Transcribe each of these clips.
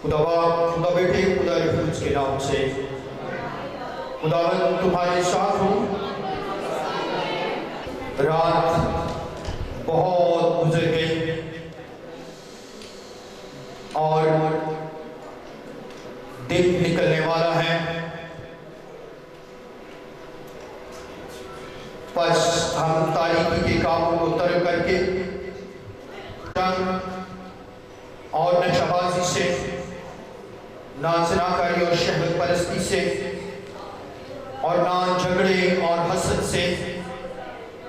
खुदा बाप, खुदा बेटे, खुदा रूह के नाम से खुदावंद तुम्हारे साथ हो। रात बहुत गुजर गई और दिन निकलने वाला है। बस हम तारीकी के कामों को तर्क करके और नशाबाजी से, नाज़नाकारी और शहवत परस्ती से और ना झगड़े और हसद से,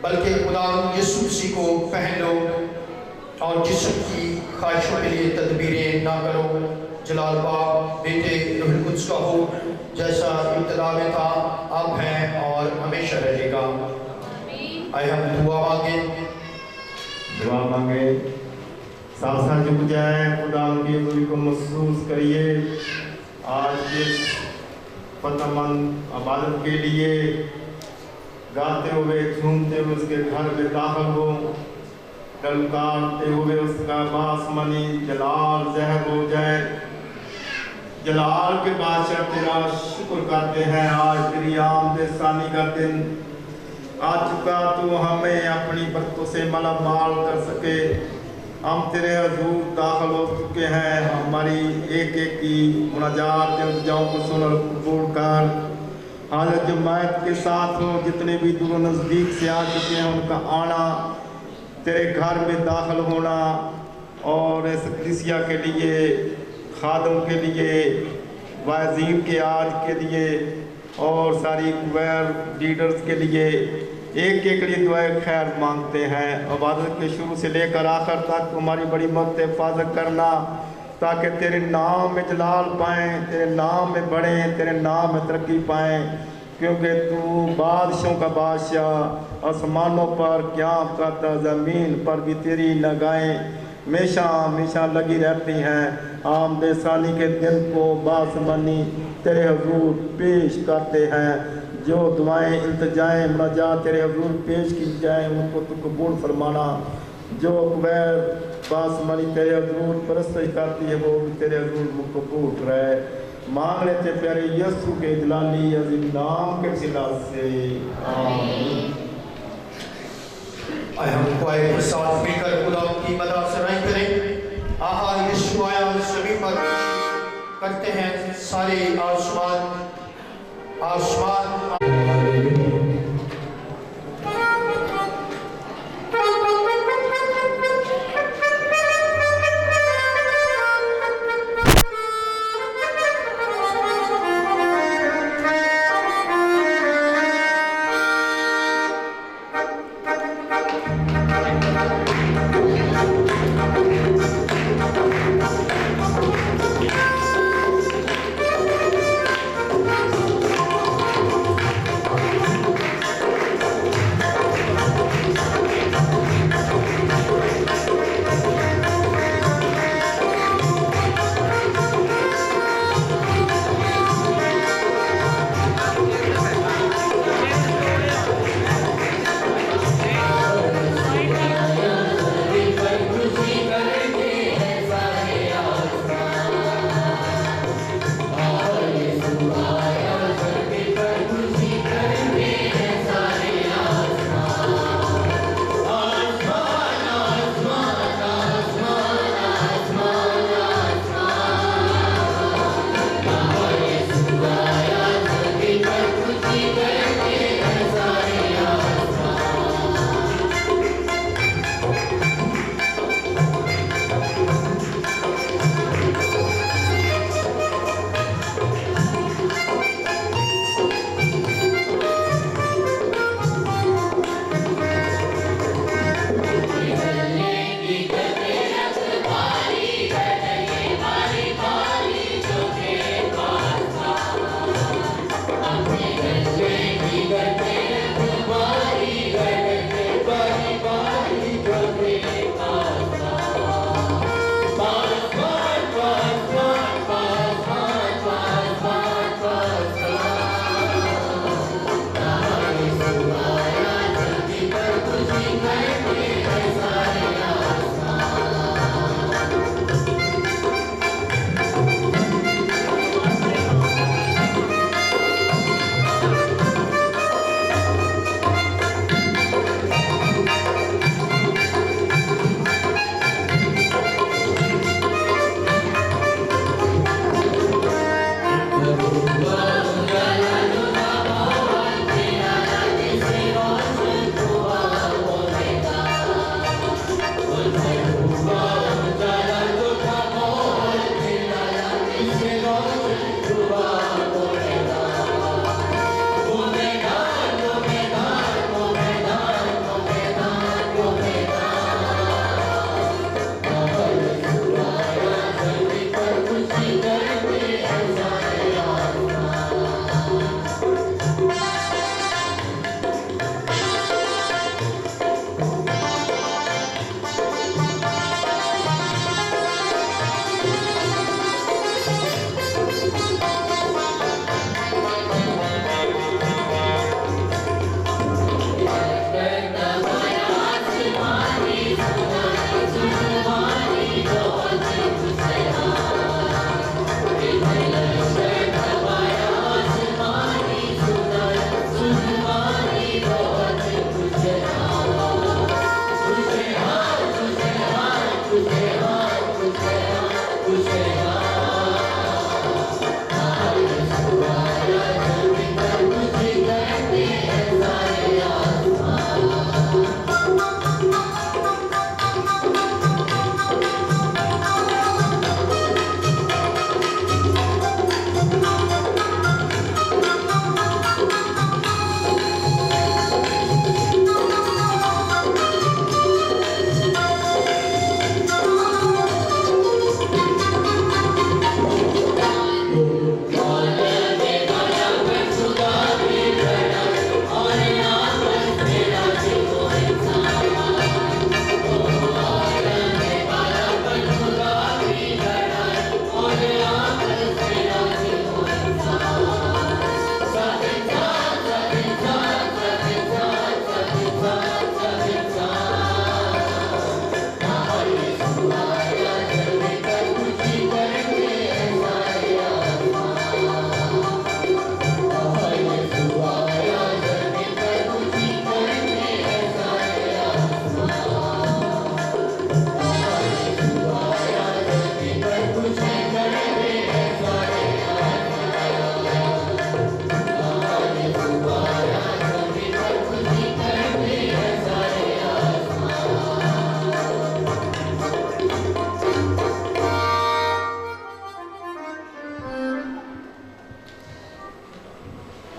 बल्कि खुदा यीशु मसीह को पहन लो और जिस्म की ख्वाहिशों के लिए तदबीरें ना करो। जलाल बाप, बेटे, रूहुल कुद्स का हो, जैसा इब्तिदा में था, अब है और हमेशा रहेगा। आए हम दुआ मांगे। साथ झुक जाए, खुदा की हज़ूरी को महसूस करिए। आज के फतमंद इबादत के लिए गाते हुए, झूमते हुए उसके घर में दाखिल हो, ललकारते हुए उसका बासमनी जलाल ज़हर हो जाए। जलाल के बादशाह तेरा शुक्र करते हैं, आज तेरी आमद सानी का दिन आ चुका। तू हमें अपनी बरकतों से मालामाल कर सके। हम तेरे हजूर दाखिल हो चुके हैं। हमारी एक एक की मुनाजात इल्तिजाओं को सुन और कबूल कर। हालत जमायत के साथ हो, जितने भी दूर नज़दीक से आ चुके हैं उनका आना, तेरे घर में दाखिल होना और इस कलीसिया के लिए, खादम के लिए, वाज़ीन के आज के लिए और सारी क्वेर लीडर्स के लिए एक एक लिए दुआ खैर मांगते हैं। इबादत के शुरू से लेकर आखिर तक हमारी बड़ी मदद हिफाजत करना, ताकि तेरे नाम में जलाल पाएँ, तेरे नाम में बढ़ें, तेरे नाम में तरक्की पाएँ, क्योंकि तू बादशाहों का बादशाह, आसमानों पर क्या करता, ज़मीन पर भी तेरी निगाहें हमेशा हमेशा लगी रहती हैं। आमद सानी के दिन को बासमनी तेरे हजूर पेश करते हैं। जो दुआएं, इल्तिजाएं, मुनाजात तेरे हजूर पेश की जाए उनको तू कबूल फरमाना। जो गैर बासमनी तेरे हजूर परस्तश करती है वो भी तेरे हजूर कबूल रहे। मांग लेते प्यारे यीशु के जलाली अज़ीम नाम के सिला से, आमीन। हमको आए साथ मिलकर खुदा की मदद से रह करें। आहा यीशु आया, सभी पर करते हैं सारे आसमान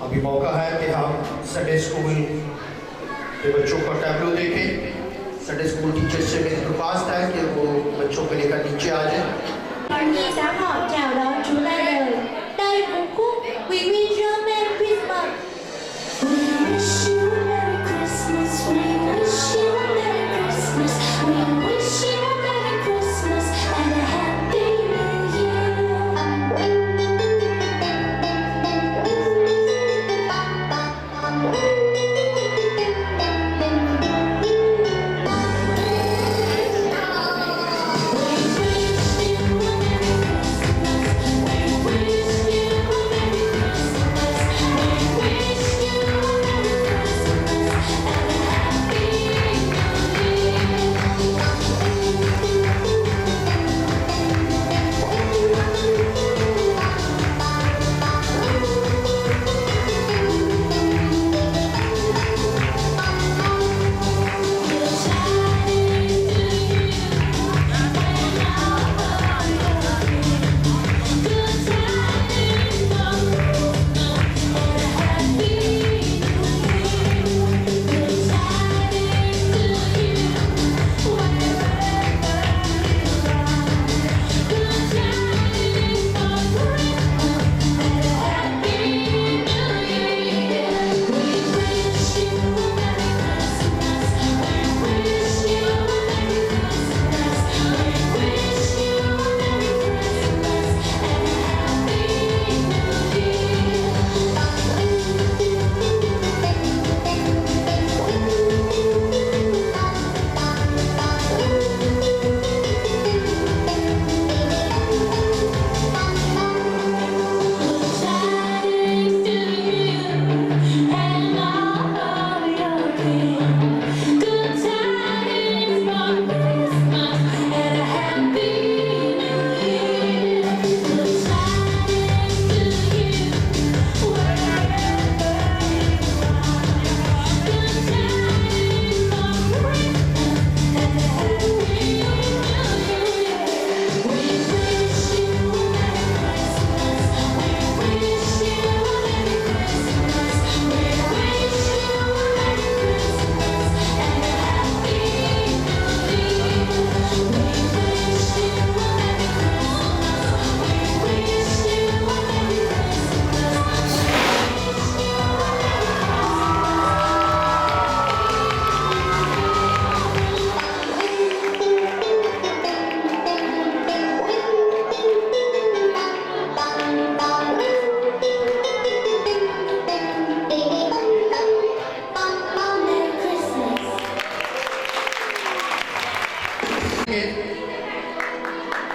अभी मौका है कि हम संडे स्कूल के बच्चों का टैबलो देखें। संडे स्कूल टीचर से मेरी दरख्वास्त है कि वो बच्चों को लेकर नीचे आ जाए। Đoàn nhi sáng họ chào đón Chúa ra đời. Đây vũ khúc We Wish You a Merry Christmas. We wish you a Merry Christmas. We wish you a Merry Christmas. We wish you a Merry Christmas and a Happy New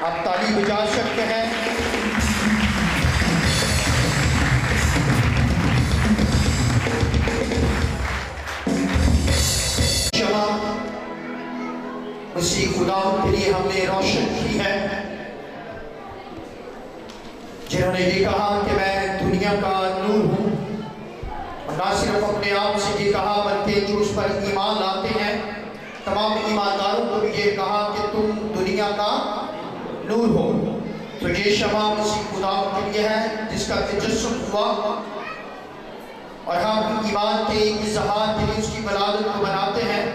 आप ताली बजा सकते हैं। शमा मसीह खुदा के लिए हमने रोशन की है। जिन्होंने ये कहा कि मैं दुनिया का नूर हूँ, ना सिर्फ अपने आप से ये कहा बल्कि जो उस पर ईमान लाते हैं तमाम ईमानदारों को भी ये कहा कि तुम दुनिया का नूर हो। तो ये शमा उसी खुदा के लिए है जिसका तजस्सुम हुआ, और हम ईमान के इजहार के लिए उसकी बलादत को बनाते हैं।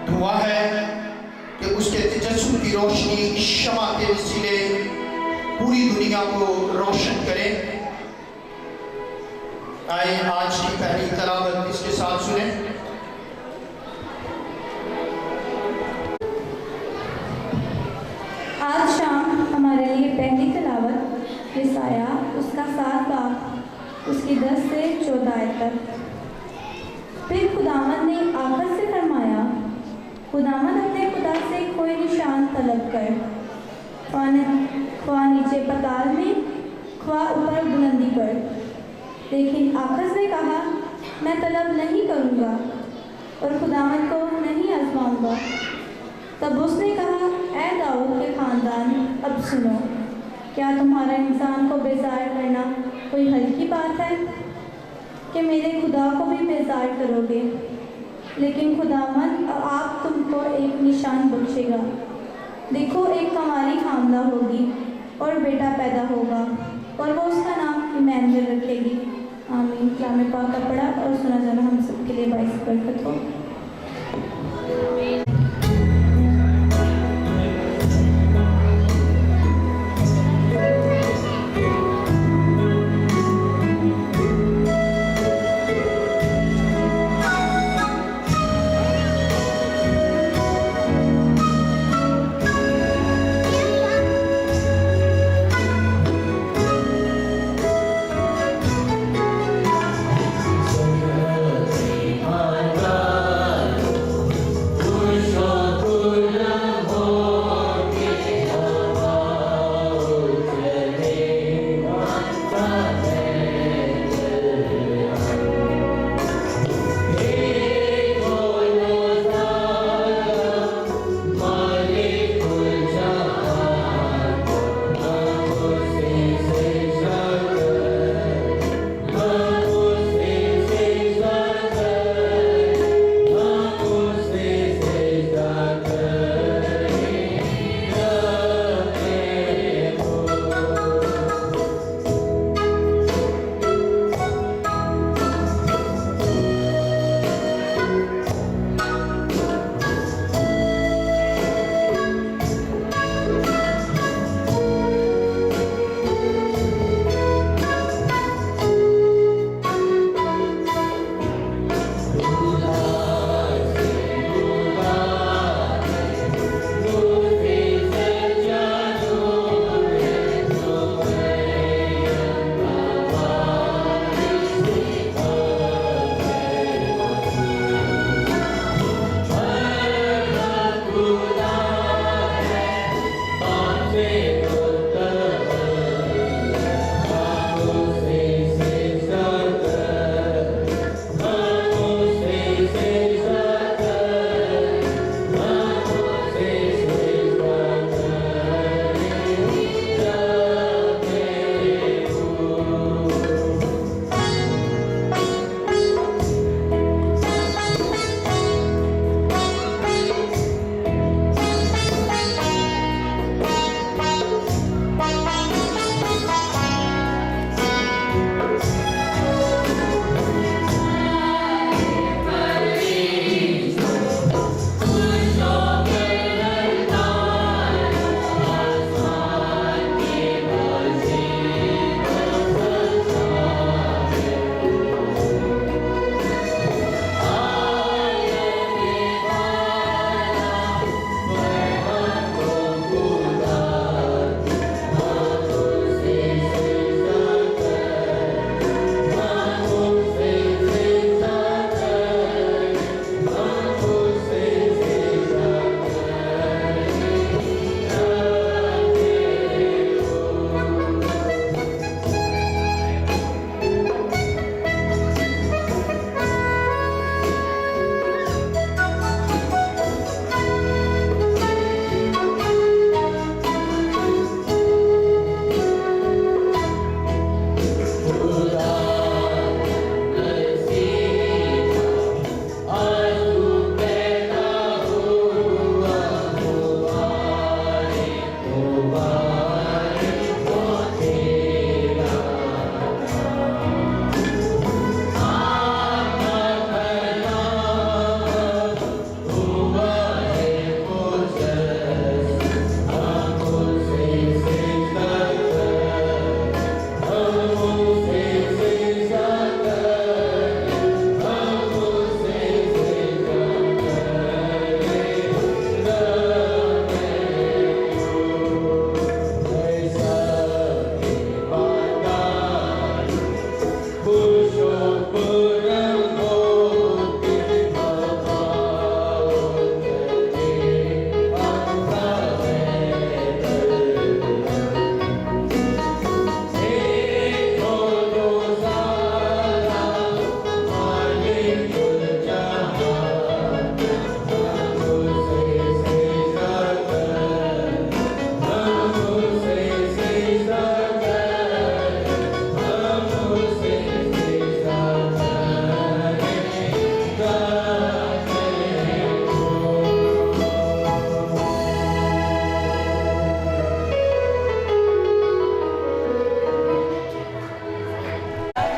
दुआ है कि उसके तजस्सुम की रोशनी इस शमा के वसीले पूरी दुनिया को रोशन करें। आए आज की पहली तलावत इसके साथ सुने। आज शाम हमारे लिए पहली तलावत यसाया उसका 7 बाब उसकी 10 से 14 आयत तक। फिर खुदावंद ने आकाश से फरमाया, खुदावंद अपने खुदा से कोई निशान तलब कर, ख्वाह नीचे पताल में ख्वाह ऊपर बुलंदी पर। लेकिन आकाश ने कहा, मैं तलब नहीं करूँगा और खुदावंद को नहीं आजमाऊँगा। तब उसने कहा, ऐ दाऊद के ख़ानदान, अब सुनो, क्या तुम्हारा इंसान को बेजार करना कोई हल्की बात है कि मेरे खुदा को भी बेजार करोगे? लेकिन खुदावंद आप तुमको एक निशान बख्शेगा। देखो, एक कंवारी हामला होगी और बेटा पैदा होगा और वो उसका नाम इमैनुएल रखेगी। आमीन। कलाम पाक का पढ़ा और सुना जाना हम सबके लिए बाइस बरकत हो। My God.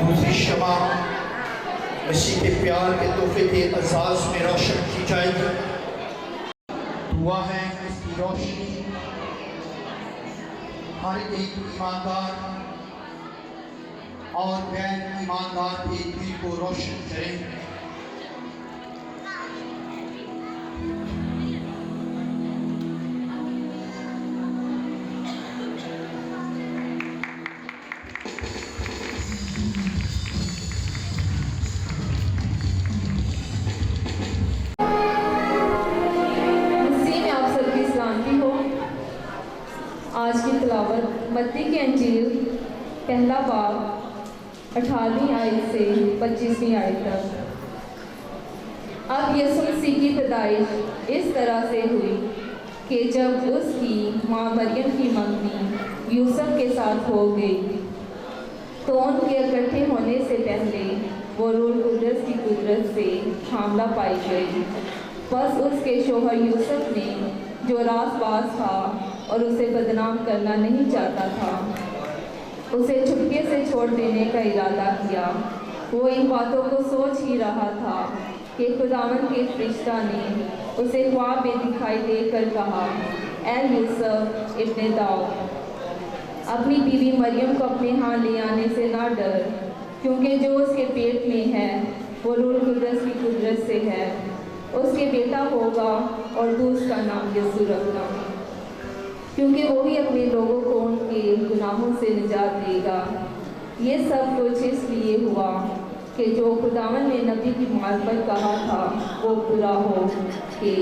दूसरी शमा मसीह के प्यार के तोहफे के एजाज में रोशन की जाएगी। दुआ है इसकी रोशनी हर एक ईमानदार और गैर ईमानदार के दिल को रोशन करे। आज की तिलावत मत्ती की अंजील पहला बाब 18वीं आयत से 25वीं आयत तक। अब यीशु मसीह की पैदाइश इस तरह से हुई कि जब उसकी माँ मरियम की मंगनी यूसुफ के साथ हो गई तो उनके इकट्ठे होने से पहले वो रूह कुदरत की कुदरत से हामला पाई गई। बस उसके शोहर यूसुफ ने जो रासबाज था और उसे बदनाम करना नहीं चाहता था, उसे चुपके से छोड़ देने का इरादा किया। वो इन बातों को सोच ही रहा था कि खुदावंद के फरिश्ता ने उसे ख्वाब में दिखाई देकर कहा, ऐ यूसुफ इब्ने दाऊद, अपनी बीवी मरियम को अपने यहाँ ले आने से ना डर, क्योंकि जो उसके पेट में है वो रूह कुदरत की कुदरत से है। उसके बेटा होगा और तू उसका नाम यीशु रखना, क्योंकि वो ही अपने लोगों को उनके गुनाहों से निजात देगा। ये सब कुछ इसलिए हुआ कि जो खुदावन ने नबी की मार्फत कहा था वो पूरा हो कि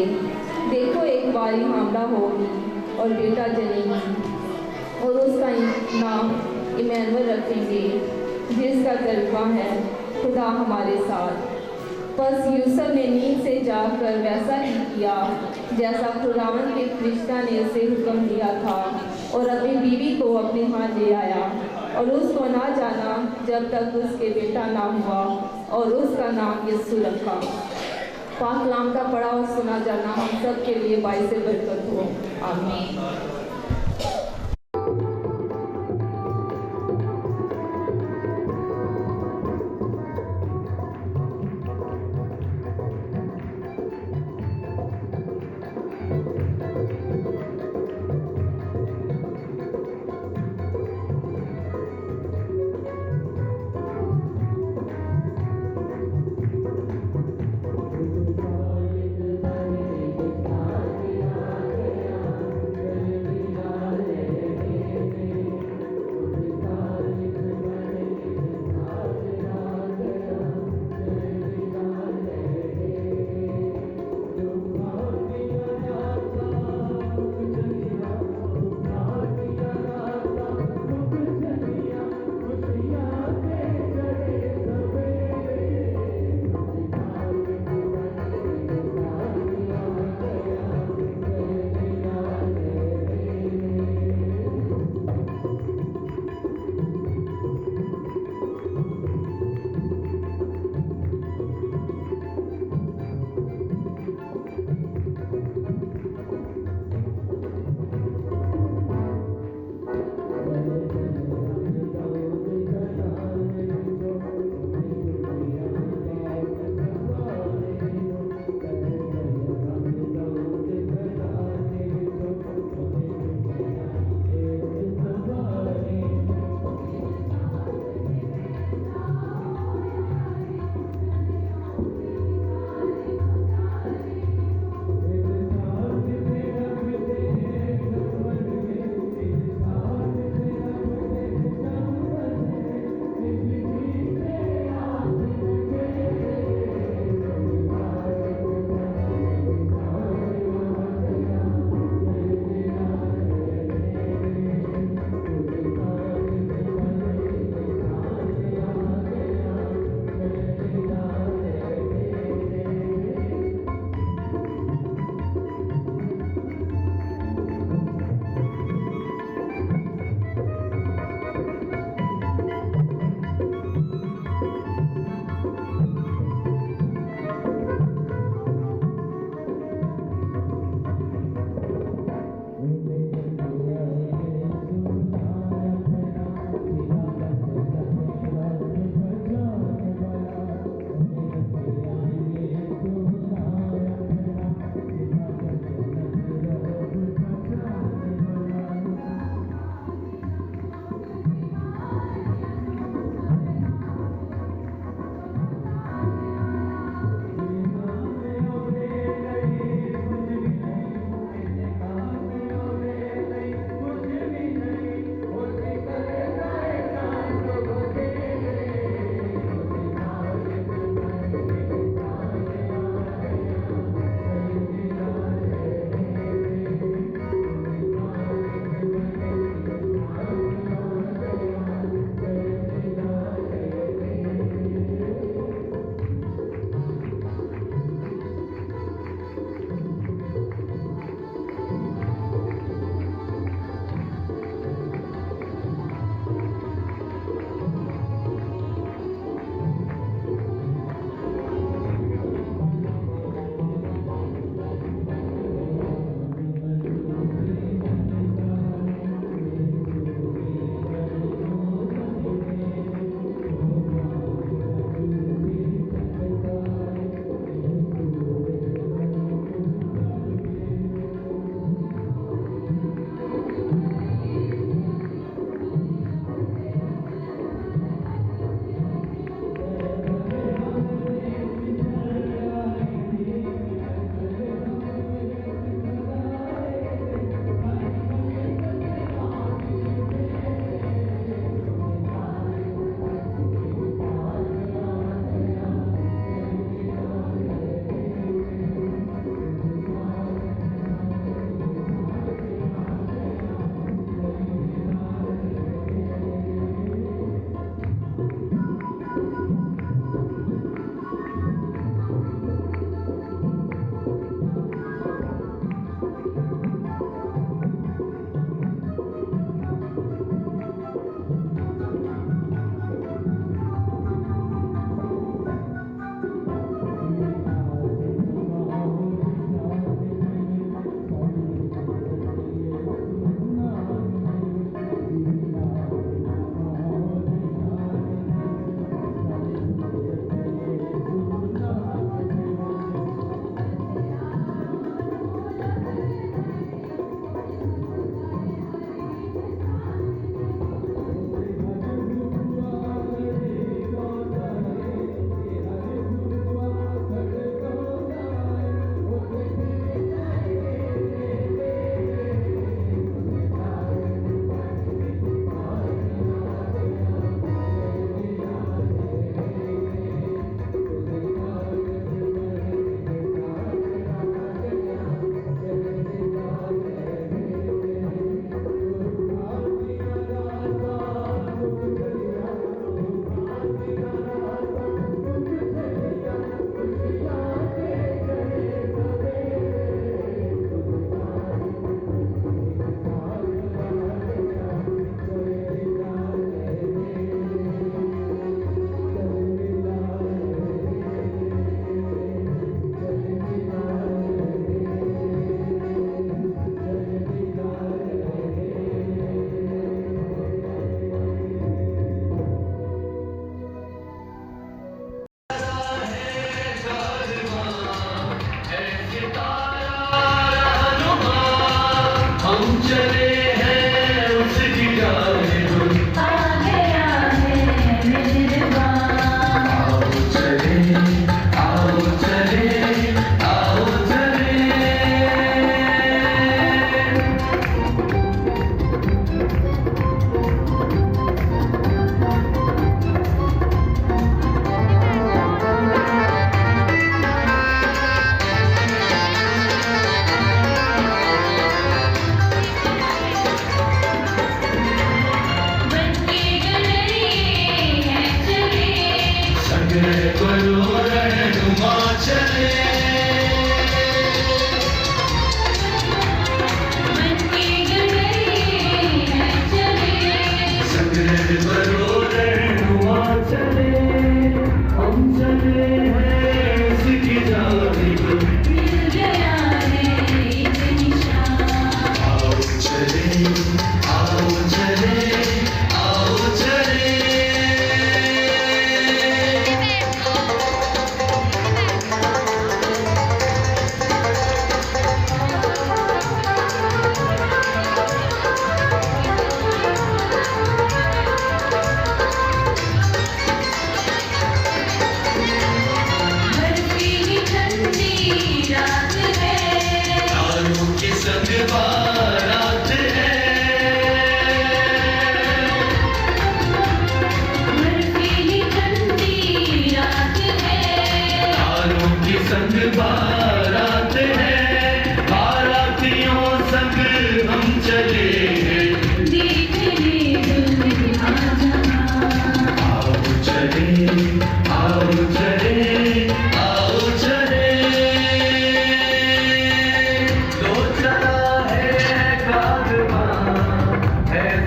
देखो एक बारी हामला होगी और बेटा जनेगी और उसका नाम इमैनुअल रखेंगे, जिसका तर्जुमा है खुदा हमारे साथ। बस यूसुफ ने नींद से जाकर वैसा ही किया जैसा खुदावंद के फरिश्ता ने उसे हुक्म दिया था और अपनी बीवी को अपने यहाँ ले आया और उसको ना जाना जब तक उसके बेटा ना हुआ और उसका नाम यीशु रखा। पाक कलाम का पढ़ा और सुना जाना हम सब के लिए बाइस बरकत हो। आमीन।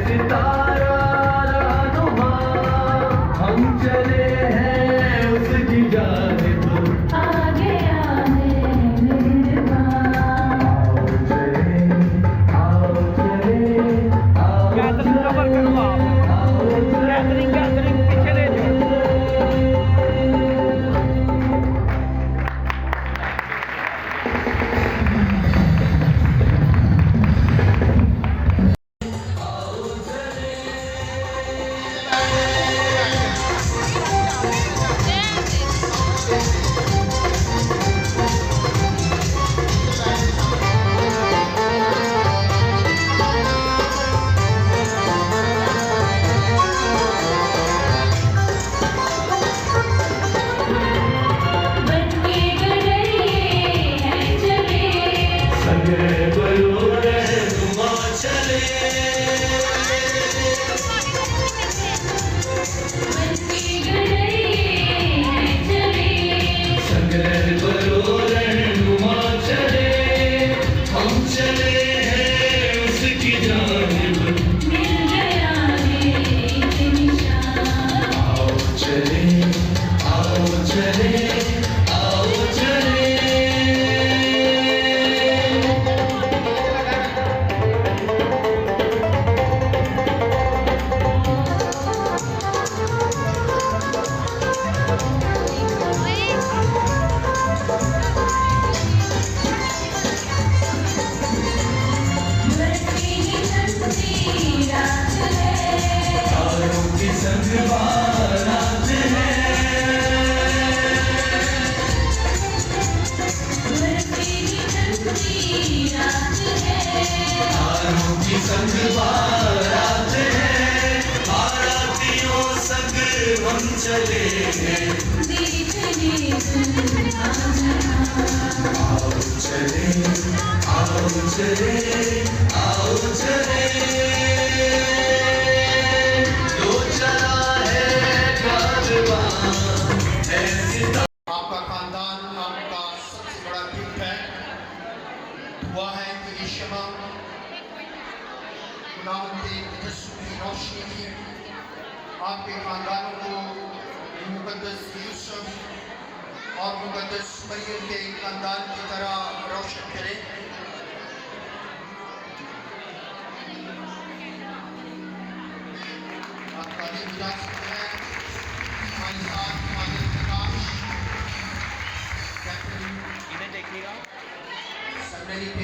सितारा रहनुमा, हम चले हैं उसकी जानिब, आगे आगे मेहरबान आओ चले बनके गडरिए हैं चले संगे बलो रहनुमा चले, बनके गडरिए हैं चले संगे बलो रहनुमा चले, हम चले हैं उसकी जानिब, मिल गया एक निशान आओ चले आओ चले आओ चले। बरसी ठंडी रात है तारों की संग बारात है, बरसी ठंडी रात है तारों की संग बारात है, बारातियों संग हम चले हैं, देखने दुल्हा जहां आओ चले आओ चले आओ चले। जो चला है कारवां ऐसी आपका खानदान आपका सबसे बड़ा गिफ्ट है। दुआ है कि ये शमा खुदावंद के तजस्सुम की रोशनी की आपके खानदानों को मुकद्दस यूसुफ और मुकद्दस मरियम के खानदान की तरह रोशन करे। आप तालीम जा सकते हैं हमारे साथ हमारे प्रकाश कैप्टन इन्हें देखिएगा सेमिनरी के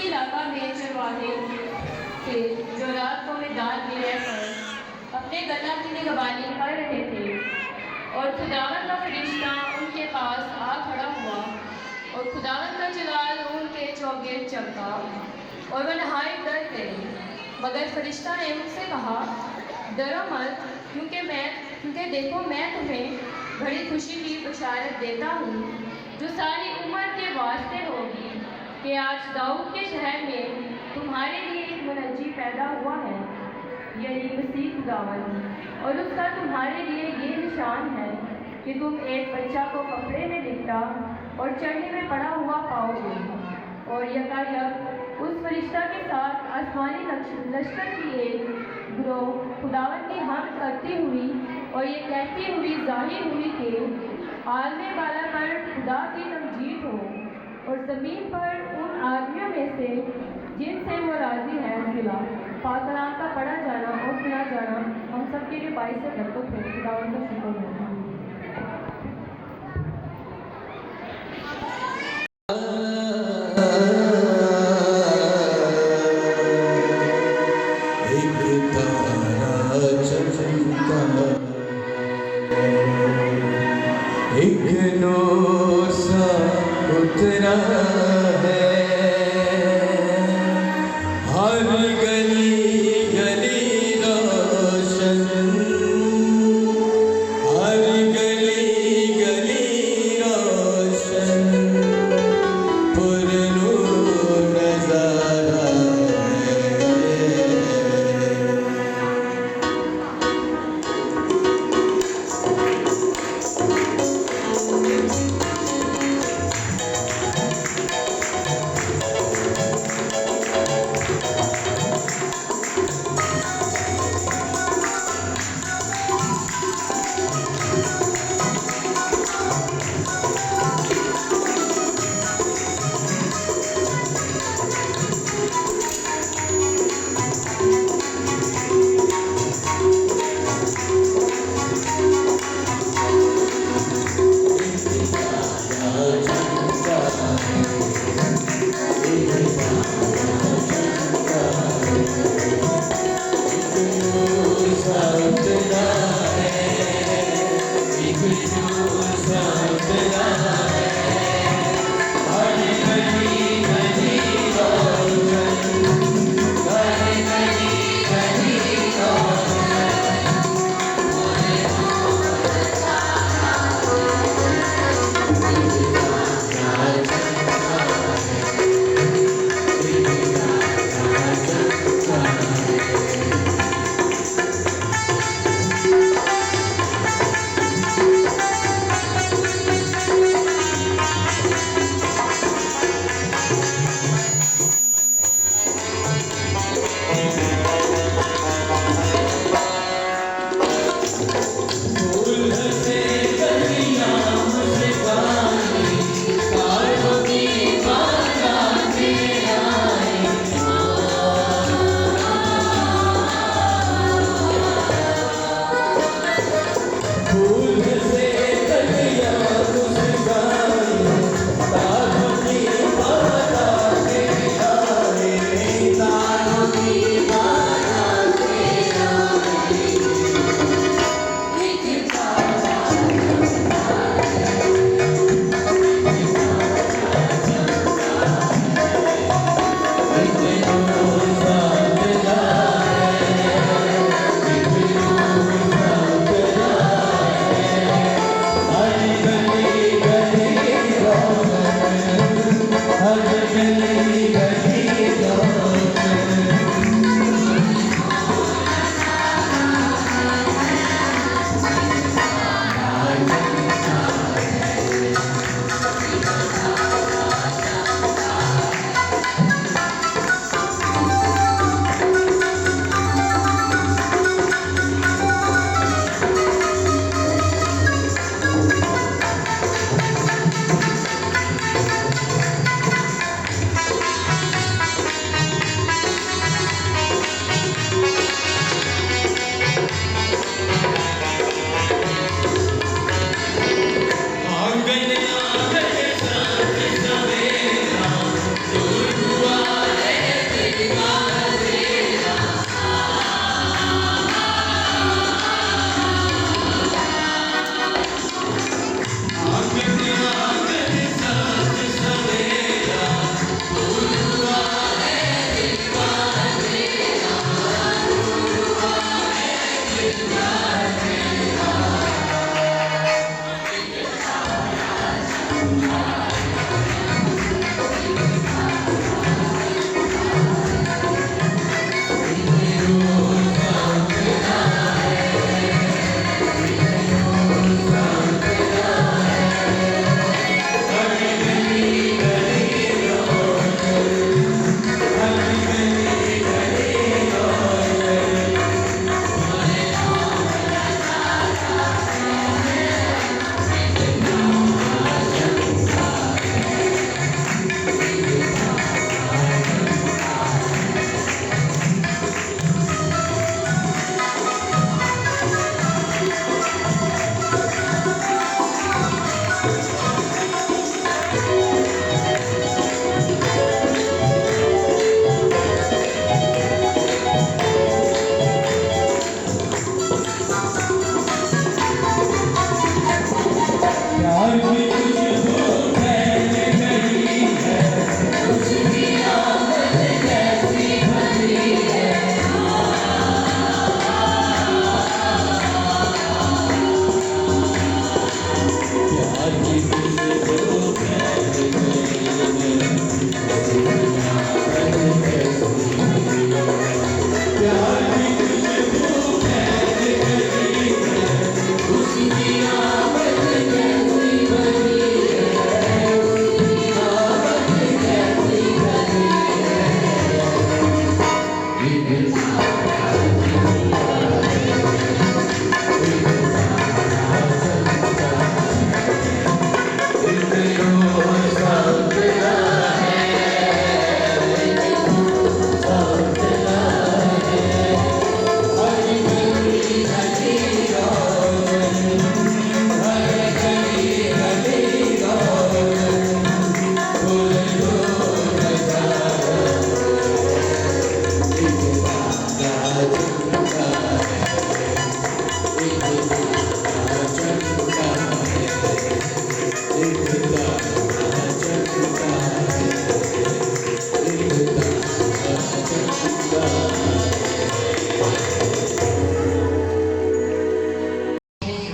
इलाका में चरवाहे थे जो रात को मैदान में रहकर अपने गन्ना की निगरानी कर रहे थे और खुदावन का फरिश्ता उनके पास आ खड़ा हुआ और खुदावन का जलाल उनके चौगिर्द चमका और वह नहायत डर गए। मगर फरिश्ता ने उनसे कहा, डरो मत, क्योंकि देखो मैं तुम्हें बड़ी खुशी की बशारत देता हूँ जो सारी उम्र के वास्ते होगी कि आज दाऊद के शहर में तुम्हारे लिए एक मुनज्जी पैदा हुआ है, यही मसीह खुदावन। और उसका तुम्हारे लिए ये निशान है कि तुम एक बच्चा को कपड़े में लिपटा और चढ़ने में पड़ा हुआ पाओगे। और यकायक उस फरिश्ता के साथ आसमानी लश्कर की एक गिरोह खुदावन की हमद करती हुई और ये कहती हुई जाहिर हुई कि आलमे बाला पर खुदा की तमजीद हो और ज़मीन पर उन आदमियों में से जिनसे वो राज़ी है सिला। पाक कलाम का पढ़ा जाना और सुना जाना हम सबके लिए बाइस से बरकत है। खुदावन का शुक्र है।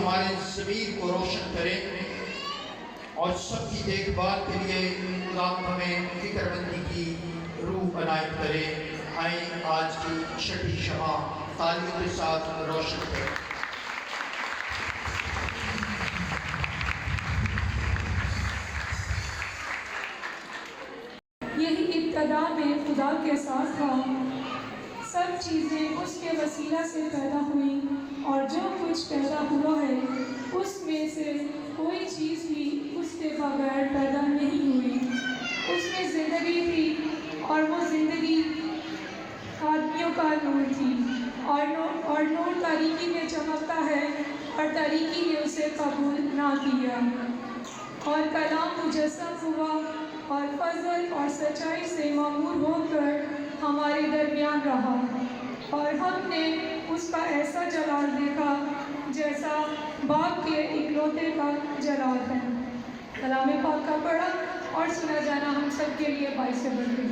हमारे ज़मीर को रोशन करें और सबकी देखभाल के लिए खुदा हमें फिक्रमंदी की रूह अनायत करे। आए आज की छठी शमा तालियों के साथ रोशन करें। यही इब्तदा में खुदा के साथ था। सब चीज़ें उसके वसीला से पैदा हुई और जो कुछ पैदा हुआ है उसमें से कोई चीज़ भी उसके बगैर पैदा नहीं हुई। उसमें ज़िंदगी थी और वो ज़िंदगी आदमियों का नूर थी और नूर तारीकी में चमकता है और तारीकी ने उसे कबूल ना किया। और कलाम मुजस्सम हुआ और फजल और सच्चाई से मामूर होकर हमारे दरमियान रहा और हमने उसका ऐसा जलाल देखा जैसा बाप के इकलौते का जलाल है। कलाम पाक का पढ़ा और सुना जाना हम सब के लिए बाइस से बढ़ गई।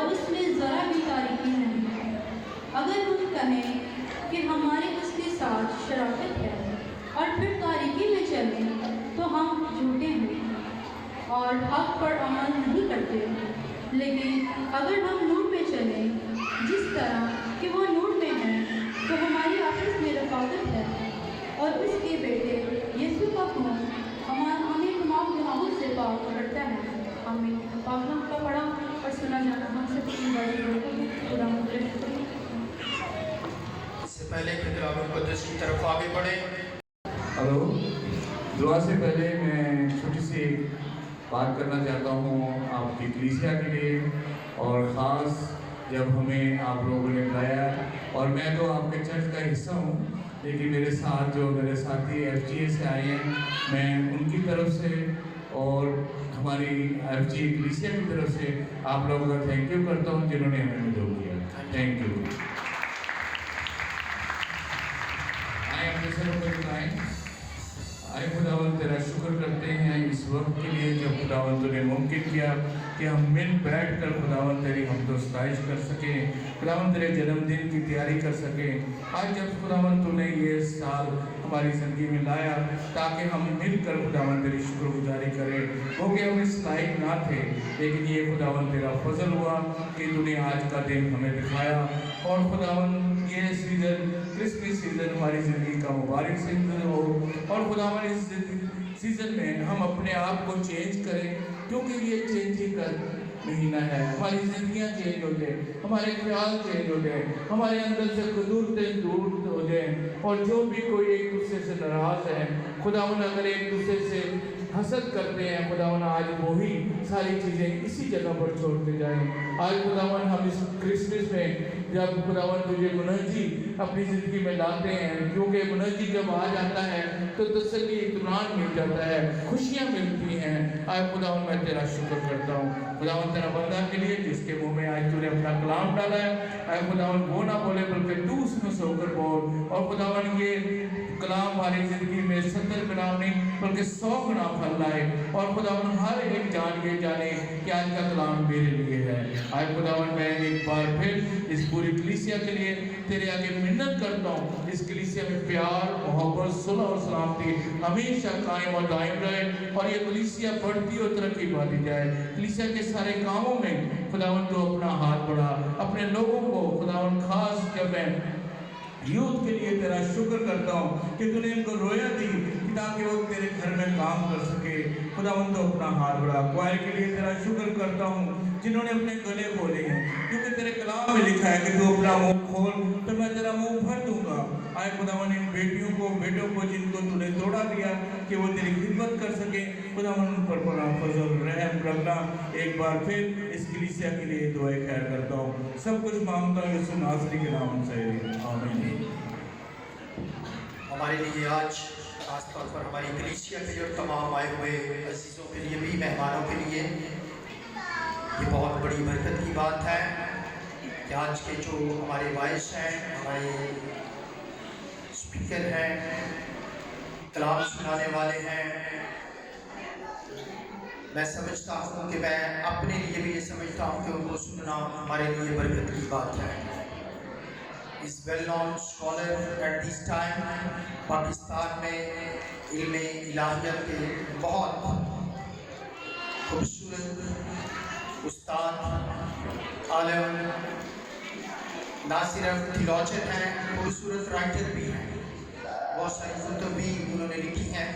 उसमें ज़रा भी तारीकी नहीं है। अगर हम कहें कि हमारे उसके साथ शराकत है और फिर तारीकी में चलें तो हम झूठे हैं और हक पर अमल नहीं करते। लेकिन अगर हम नूर में चलें जिस तरह कि वो नूर में है तो हमारी आपस में रफाकत है और उसके बेटे यीशु का खून हमें तमाम गुनाहों से पाक करता है। हमें पाकलाम का पढ़ा और सुना जाना हम सबकी खुदा इससे पहले कि कलाम मुक़द्दस की तरफ आगे बढ़े, हेलो, दुआ से पहले मैं छोटी सी एक बात करना चाहता हूँ आपकी कलीसिया के लिए, और ख़ास जब हमें आप लोगों ने बुलाया, और मैं तो आपके चर्च का हिस्सा हूँ, लेकिन मेरे साथ जो मेरे साथी FGA से आए हैं, मैं उनकी तरफ से और हमारी FGA कलीसिया की तरफ से आप लोगों का थैंक यू करता हूँ जिन्होंने हमें मदद किया। Thank you. आए खुदावंद तेरा शुक्र करते हैं इस वक्त के लिए जब खुदावंद ने मुमकिन किया कि हम मिल बैठ कर खुदावंद तेरी हम तो सताइश कर सकें, खुदावंद तेरे जन्मदिन की तैयारी कर सकें। आज जब खुदावंद तूने ये साल हमारी ज़िंदगी में लाया ताकि हम मिलकर खुदावंद तेरी शुक्रगुजारी करें, क्योंकि हम इस लायक ना थे, लेकिन ये खुदावंद तेरा फजल हुआ कि तूने आज का दिन हमें दिखाया। और खुदावंद ये सीज़न क्रिसमस सीज़न हमारी ज़िंदगी का मुबारक सीज़न हो, और खुदावंद इस सीज़न में हम अपने आप को चेंज करें, क्योंकि ये चेंजिंग का महीना है। हमारी ज़िंदगियाँ चेंज हो जाए, हमारे ख्याल चेंज हो जाए, हमारे अंदर से कुदरतें दूर हो जाए, और जो भी कोई एक दूसरे से नाराज़ है खुदावन अगर एक दूसरे से हसद करते हैं खुदावन आज वही सारी चीज़ें इसी जगह पर छोड़ते जाएं। आज खुदावन हम इस क्रिसमस में जब खुदावन तुझे मुनजी अपनी ज़िंदगी में लाते हैं, क्योंकि मुनजी जब आ जाता है तो तसल्ली इत्मीनान मिल जाता है, खुशियाँ मिलती हैं। आज खुदावन मैं तेरा शुक्र करता हूँ खुदावन तेरा बंदा के लिए जिसके मुँह में आज तूने अपना कलाम डाला है। आज खुदावन वो ना बोले बल्कि तू उसमें से होकर बोल, और खुदावन ये कलाम हमारी ज़िंदगी में 70 कलाम नहीं बल्कि 100 गुना फल लाए, और खुदावन हर एक जाने कि आज का कलाम मेरे लिए है। आज खुदावन मैं एक बार फिर इस पूरी कलीसिया के लिए तेरे आगे मिन्नत करता हूँ, इस कलीसिया में प्यार मोहब्बत सुलह और सलामती हमेशा कायम और दायम रहे, और ये कलीसिया बढ़ती और तरक्की पाती जाए। कलीसिया के सारे कामों में खुदावन तो अपना हाथ बढ़ा, अपने लोगों को खुदावन खास जब मैं यूथ के लिए तेरा शुक्र करता हूँ कि तूने इनको रोया दी ताकि वो तेरे घर में काम कर सके। खुदावन तो अपना हाथ बढ़ा। क्वायर के लिए तेरा शुक्र करता हूँ जिन्होंने अपने गले खोले हैं, क्योंकि तेरे कलाम में लिखा है कि तू अपना मुंह खोल तो मैं तेरा मुंह भर दूंगा। आए खुदावन इन बेटों को जिनको तूने तोड़ा दिया कि वो तेरी खिदमत कर सके, खुदावन उन पर बड़ा फजल रहम करना। एक बार फिर इस कलीसिया के लिए दुआएं खैर करता हूँ, सब कुछ मांगता हूँ यीशु नासरी के नाम से, आमीन। हमारे लिए आज खासतौर पर हमारी कलीसिया के लिए और तमाम आए हुए अजीज़ों के लिए भी, मेहमानों के लिए ये बहुत बड़ी बरकत की बात है कि आज के जो हमारे वाइस हैं, हमारे स्पीकर हैं, कलाम सुनाने वाले हैं, मैं समझता हूँ कि मैं अपने लिए भी ये समझता हूँ कि उनको सुनना हमारे लिए बरकत की बात है। इस well known scholar at this time Pakistan में इल्म इलाहियत के बहुत खूबसूरत उस्ताद आलम ना सिर्फ थियोलॉजन हैं, खूबसूरत राइटर भी हैं, बहुत सारी कुतुब भी उन्होंने लिखी हैं।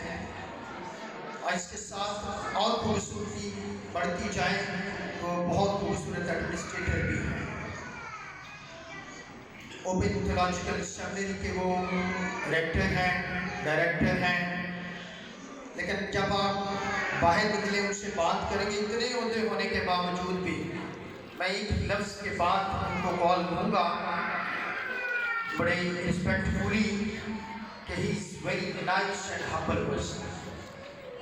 और इसके साथ और खूबसूरती बढ़ती जाए तो बहुत खूबसूरत एडमिनिस्ट्रेटर भी हैं। ओपन थियोलॉजिकल सेमिनरी के वो रेक्टर हैं, डायरेक्टर हैं, लेकिन जब आप बाहर निकले उनसे बात करेंगे, इतने उहदे होने के बावजूद भी मैं एक लफ्ज़ के बाद उनको कॉल दूँगा बड़े रिस्पेक्टफुली कि he is very nice and humble person.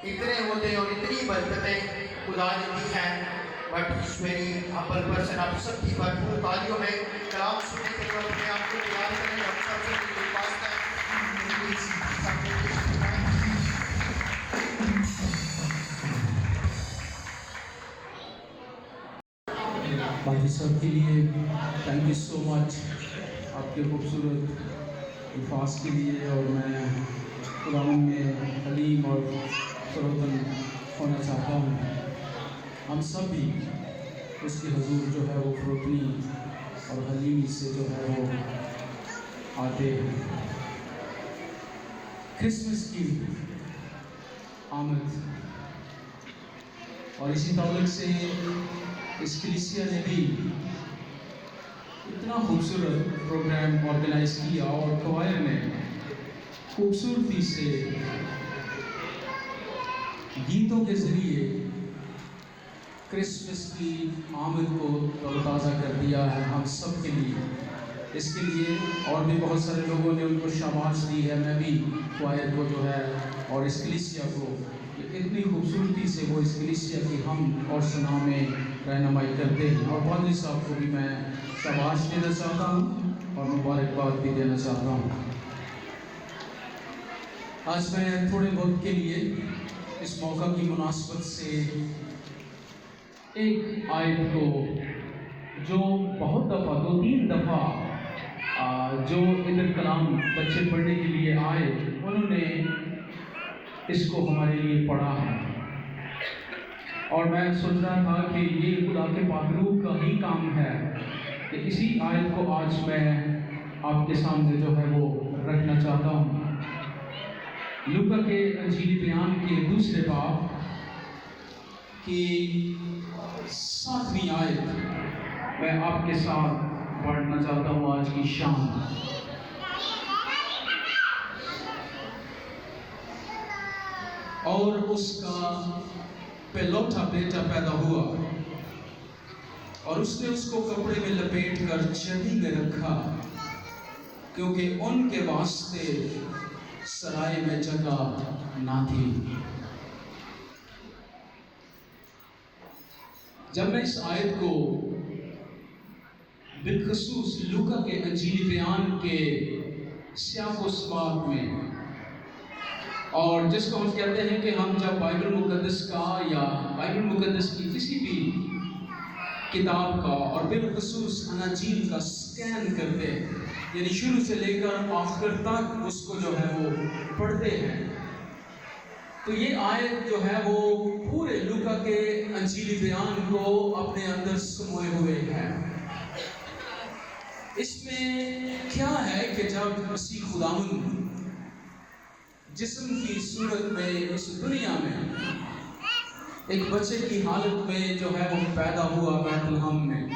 इतने उहदे और इतनी बरकतें खुदा ने दी हैं, but is very humble person. आप सबकी भरपूर तालियों में कलाम सुनने के लिए अपने आप को तैयार करें। हम सबसे रिक्वेस्ट है बाकी सब के लिए थैंक यू सो मच आपके खूबसूरत अल्फाज के लिए। और मैं खुदावन में हलीम और फरोतन होना चाहता हूँ। हम सब भी उसके हुजूर जो है वो फरोतनी और हलीमी से जो है वो आते हैं। क्रिसमस की आमद और इसी ताल्लुक से इस कलीसिया ने भी इतना खूबसूरत प्रोग्राम ऑर्गेनाइज किया और क्वायर ने खूबसूरती से गीतों के ज़रिए क्रिसमस की आमद को तरोताज़ा कर दिया है हम सब के लिए। इसके लिए और भी बहुत सारे लोगों ने उनको शाबाश दी है। मैं भी क्वायर को जो है और इस कलीसिया को इतनी खूबसूरती से वो इस कलीसिया की हम और सुना में रहनुमाई करते हैं। और पादरी साहब को भी मैं शाबाश देना चाहता हूँ और मुबारकबाद भी देना चाहता हूँ। आज मैं थोड़े वक्त के लिए इस मौका की मुनासबत से एक आयत को जो बहुत दफ़ा 2-3 दफ़ा जो इधर कलाम बच्चे पढ़ने के लिए आए उन्होंने इसको हमारे लिए पढ़ा है। और मैं सोच रहा था कि ये खुदा के पाकरूह का ही काम है कि इसी आयत को आज मैं आपके सामने जो है वो रखना चाहता हूँ। लूका के अंजीली बयान के दूसरे बाब की 7वीं आयत मैं आपके साथ पढ़ना चाहता हूँ आज की शाम। और उसका पहलौठा बेटा पैदा हुआ और उसने उसको कपड़े में लपेट कर चर्बी में रखा, क्योंकि उनके वास्ते सराय में जगह ना थी। जब मैं इस आयत को बिलखसूस लूका के अंजीली बयान के सियाको सबाक में, और जिसको हम कहते हैं कि हम जब बाइबल मुकद्दस का या बाइबल मुकद्दस की किसी भी किताब का और बिलखसूस अनाजील का स्कैन करते हैं, यानी शुरू से लेकर आखिर तक उसको जो है वो पढ़ते हैं, तो ये आयत जो है वो पूरे लूका के अंजीली बयान को अपने अंदर समाये हुए है। इसमें क्या है कि जब मसीह खुदावंद जिस्म की सूरत में इस दुनिया में एक बच्चे की हालत में जो है वो पैदा हुआ बैतलहम में,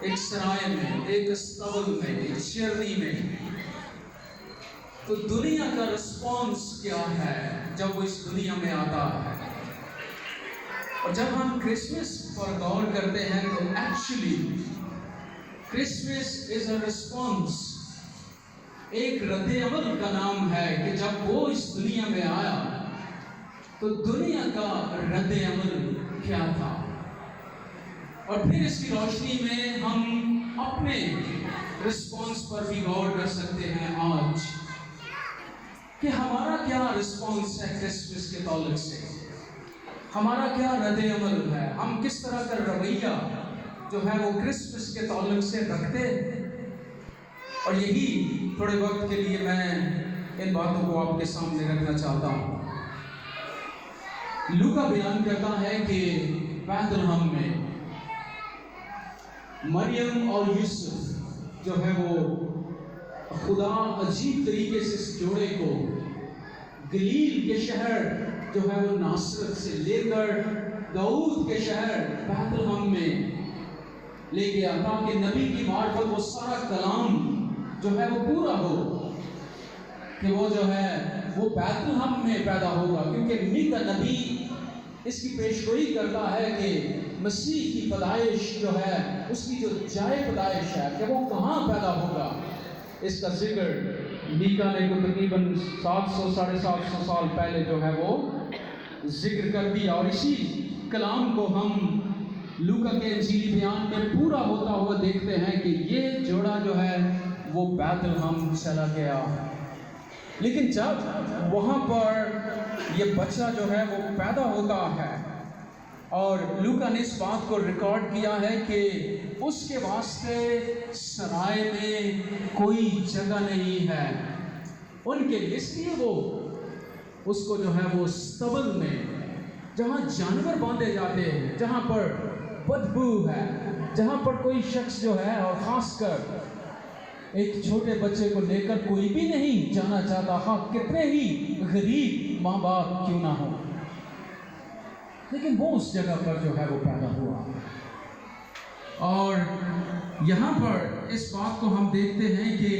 एक सराय में, एक स्तबल में, एक शेरनी में, तो दुनिया का रिस्पॉन्स क्या है जब वो इस दुनिया में आता है। और जब हम क्रिसमस पर गौर करते हैं तो actually Christmas is a response, एक रद्द अमल का नाम है कि जब वो इस दुनिया में आया तो दुनिया का रद्द अमल क्या था। और फिर इसकी रोशनी में हम अपने रिस्पॉन्स पर भी गौर कर सकते हैं आज कि हमारा क्या रिस्पॉन्स है क्रिसमस के ताल्लुक से, हमारा क्या रद्द अमल है, हम किस तरह का रवैया जो है वो क्रिसमस के ताल्लुक से रखते। और यही थोड़े वक्त के लिए मैं इन बातों को आपके सामने रखना चाहता हूँ। लूका बयान करता है कि बैतलहम में मरियम और यूसुफ जो है वो खुदा अजीब तरीके से इस जोड़े को गलील के शहर जो है वो नासरत से लेकर दाऊद के शहर बैतलहम में ले गया, ताकि नबी की मार्फत वो सारा कलाम जो है वो पूरा हो कि वो जो है वो बैतलहम में पैदा होगा। क्योंकि मीका नबी इसकी पेशगोई करता है कि मसीह की पैदाइश जो है उसकी जो जाए पैदाइश है कि वो कहाँ पैदा होगा। इसका जिक्र मीका ने को तकरीबन 700-750 साल पहले जो है वो जिक्र कर दिया। और इसी कलाम को हम लूका के अंजीली बयान में पूरा होता हुआ देखते हैं कि ये जोड़ा जो है वो बैतलहम चला गया। लेकिन जब वहाँ पर ये बच्चा जो है वो पैदा होता है और लूका ने इस बात को रिकॉर्ड किया है कि उसके वास्ते सराय में कोई जगह नहीं है उनके लिए, इसलिए वो उसको जो है वो स्तबल में, जहाँ जानवर बांधे जाते हैं, जहाँ पर बदबू है, जहाँ पर कोई शख्स जो है, और खासकर एक छोटे बच्चे को लेकर कोई भी नहीं जाना चाहता, हाँ कितने ही गरीब माँ बाप क्यों ना हो, लेकिन वो उस जगह पर जो है वो पैदा हुआ। और यहाँ पर इस बात को हम देखते हैं कि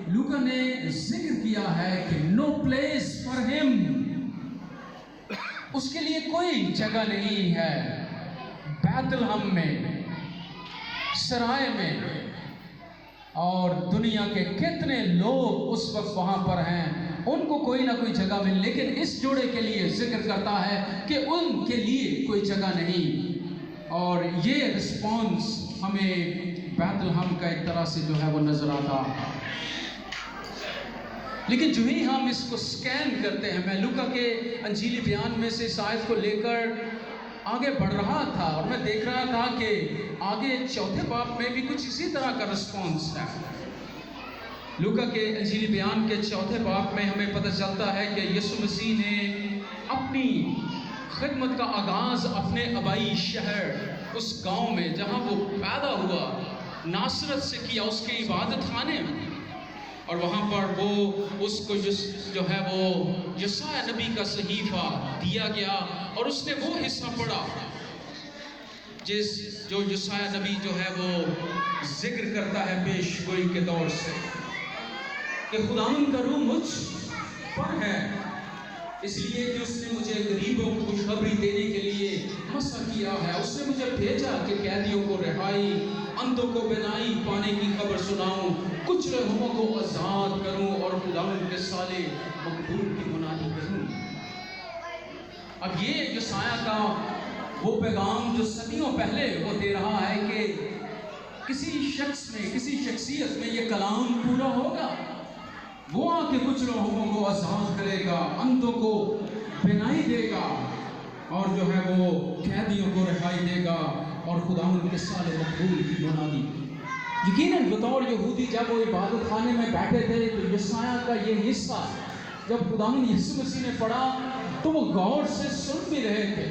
लूका ने जिक्र किया है कि नो प्लेस फॉर हिम, उसके लिए कोई जगह नहीं है बैतलहम में, सराय में। और दुनिया के कितने लोग उस वक्त वहाँ पर हैं, उनको कोई ना कोई जगह मिले, लेकिन इस जोड़े के लिए जिक्र करता है कि उनके लिए कोई जगह नहीं। और ये रिस्पॉन्स हमें बैतलहम का एक तरह से जो है वो नजर आता है। लेकिन जो ही हम इसको स्कैन करते हैं, मैं लूका के अंजीली बयान में से इस आयत को लेकर आगे बढ़ रहा था और मैं देख रहा था कि आगे चौथे बाब में भी कुछ इसी तरह का रिस्पॉन्स है। लूका के अंजीली बयान के चौथे बाब में हमें पता चलता है कि यीशु मसीह ने अपनी खिदमत का आगाज़ अपने आबाई शहर, उस गांव में जहां वो पैदा हुआ, नासरत से किया, उसके इबादत खाने में। और वहाँ पर वो उसको जो है वो यशाया नबी का सहीफा दिया गया और उसने वो हिस्सा पढ़ा जो यशाया नबी जो है वो जिक्र करता है पेशगोई के दौर से कि खुदावंद का रूह मुझ पर है, इसलिए कि उसने मुझे गरीबों को खुशखबरी देने के लिए मसा किया है। उसने मुझे भेजा कि कैदियों को रिहाई, अंधों को बिनाई पाने की खबर सुनाऊं, कुछ हुओं को आजाद करूं और खुदावंद के साले मकबूल की मुनादी करूं। अब ये यशाया का वो पैगाम जो सदियों पहले वो दे रहा है कि किसी शख्स में, किसी शख्सियत में ये कलाम पूरा होगा। वो आके कुछ लोगों को आजाद करेगा, अंधों को बिनाई देगा और जो है वो कैदियों को रिहाई देगा और खुदावंद के साले मकबूल की मुनादी। यकीनन बतौर यहूदी जब वो इबादत खाने में बैठे थे तो यशाया का ये हिस्सा जब खुदावंद यीशु मसीह ने पढ़ा तो वो गौर से सुन भी रहे थे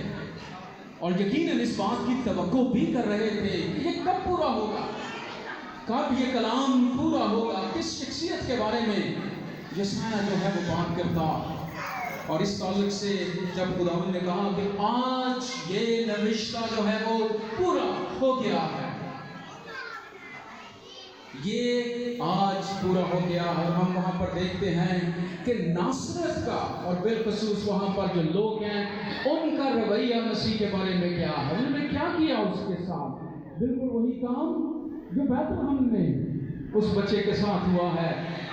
और यकीनन इस बात की तवक्को भी कर रहे थे कि ये कब पूरा होगा, कब ये कलाम पूरा होगा, किस शख्सियत के बारे में यशाया जो है वो बात करता। और इस ताल्लुक से जब खुदावंद ने कहा कि आज ये नविश्ता जो है वो पूरा हो गया है, ये आज पूरा हो गया। और हम वहाँ पर देखते हैं कि नासरत का और बिलखसूस वहाँ पर जो लोग हैं उनका रवैया मसीह के बारे में क्या है, उन्होंने क्या किया उसके साथ, बिल्कुल वही काम जो बैतलहम में उस बच्चे के साथ हुआ है।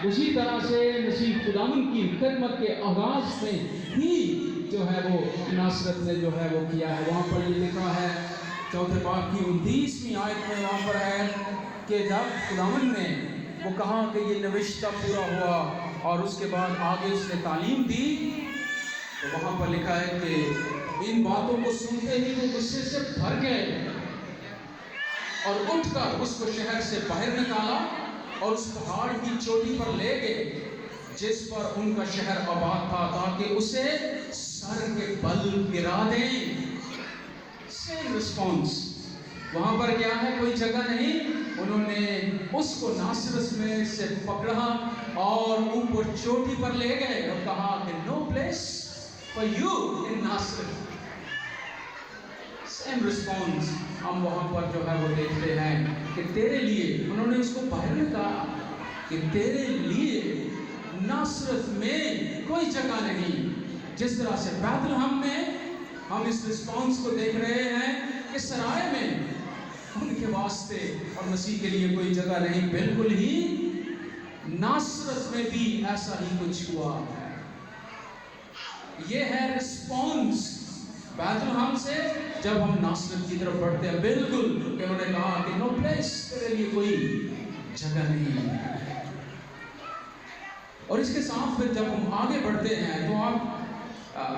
उसी तरह से मसीह खुदावंद की खिदमत के आगाज में ही जो है वो नासरत ने जो है वो किया है। वहाँ पर ये लिखा है चौथे बाब की 29वीं आयत में, वहाँ पर है कि जब खुदावंद ने वो कहा कि ये नविश्ता पूरा हुआ और उसके बाद आगे उसने तालीम दी, तो वहाँ पर लिखा है कि इन बातों को सुनते ही वो गुस्से से भर गए और उठकर उसको शहर से बाहर निकाला और उस पहाड़ की चोटी पर ले गए जिस पर उनका शहर आबाद था, ताकि उसे सर के बल गिरा दें। सेम रिस्पॉन्स वहाँ पर क्या है, कोई जगह नहीं। उन्होंने उसको नासरत में से पकड़ा और ऊपर चोटी पर ले गए और कहा कि no place for you in Nazareth. Same response हम वहाँ पर जो है वो देखते हैं कि तेरे लिए, उन्होंने उसको बाहर निकाला कि तेरे लिए नासरत में कोई जगह नहीं। जिस तरह से बैतलहम में हम इस रिस्पॉन्स को देख रहे हैं कि सराय में उनके वास्ते और मसीह के लिए कोई जगह नहीं, बिल्कुल ही नासरत में भी ऐसा ही कुछ हुआ है। ये है रिस्पॉन्स बैतलहम से जब हम नासरत की तरफ बढ़ते हैं। बिल्कुल उन्होंने कहा कि नो प्लेस, तेरे लिए कोई जगह नहीं है। और इसके साथ फिर जब हम आगे बढ़ते हैं तो आप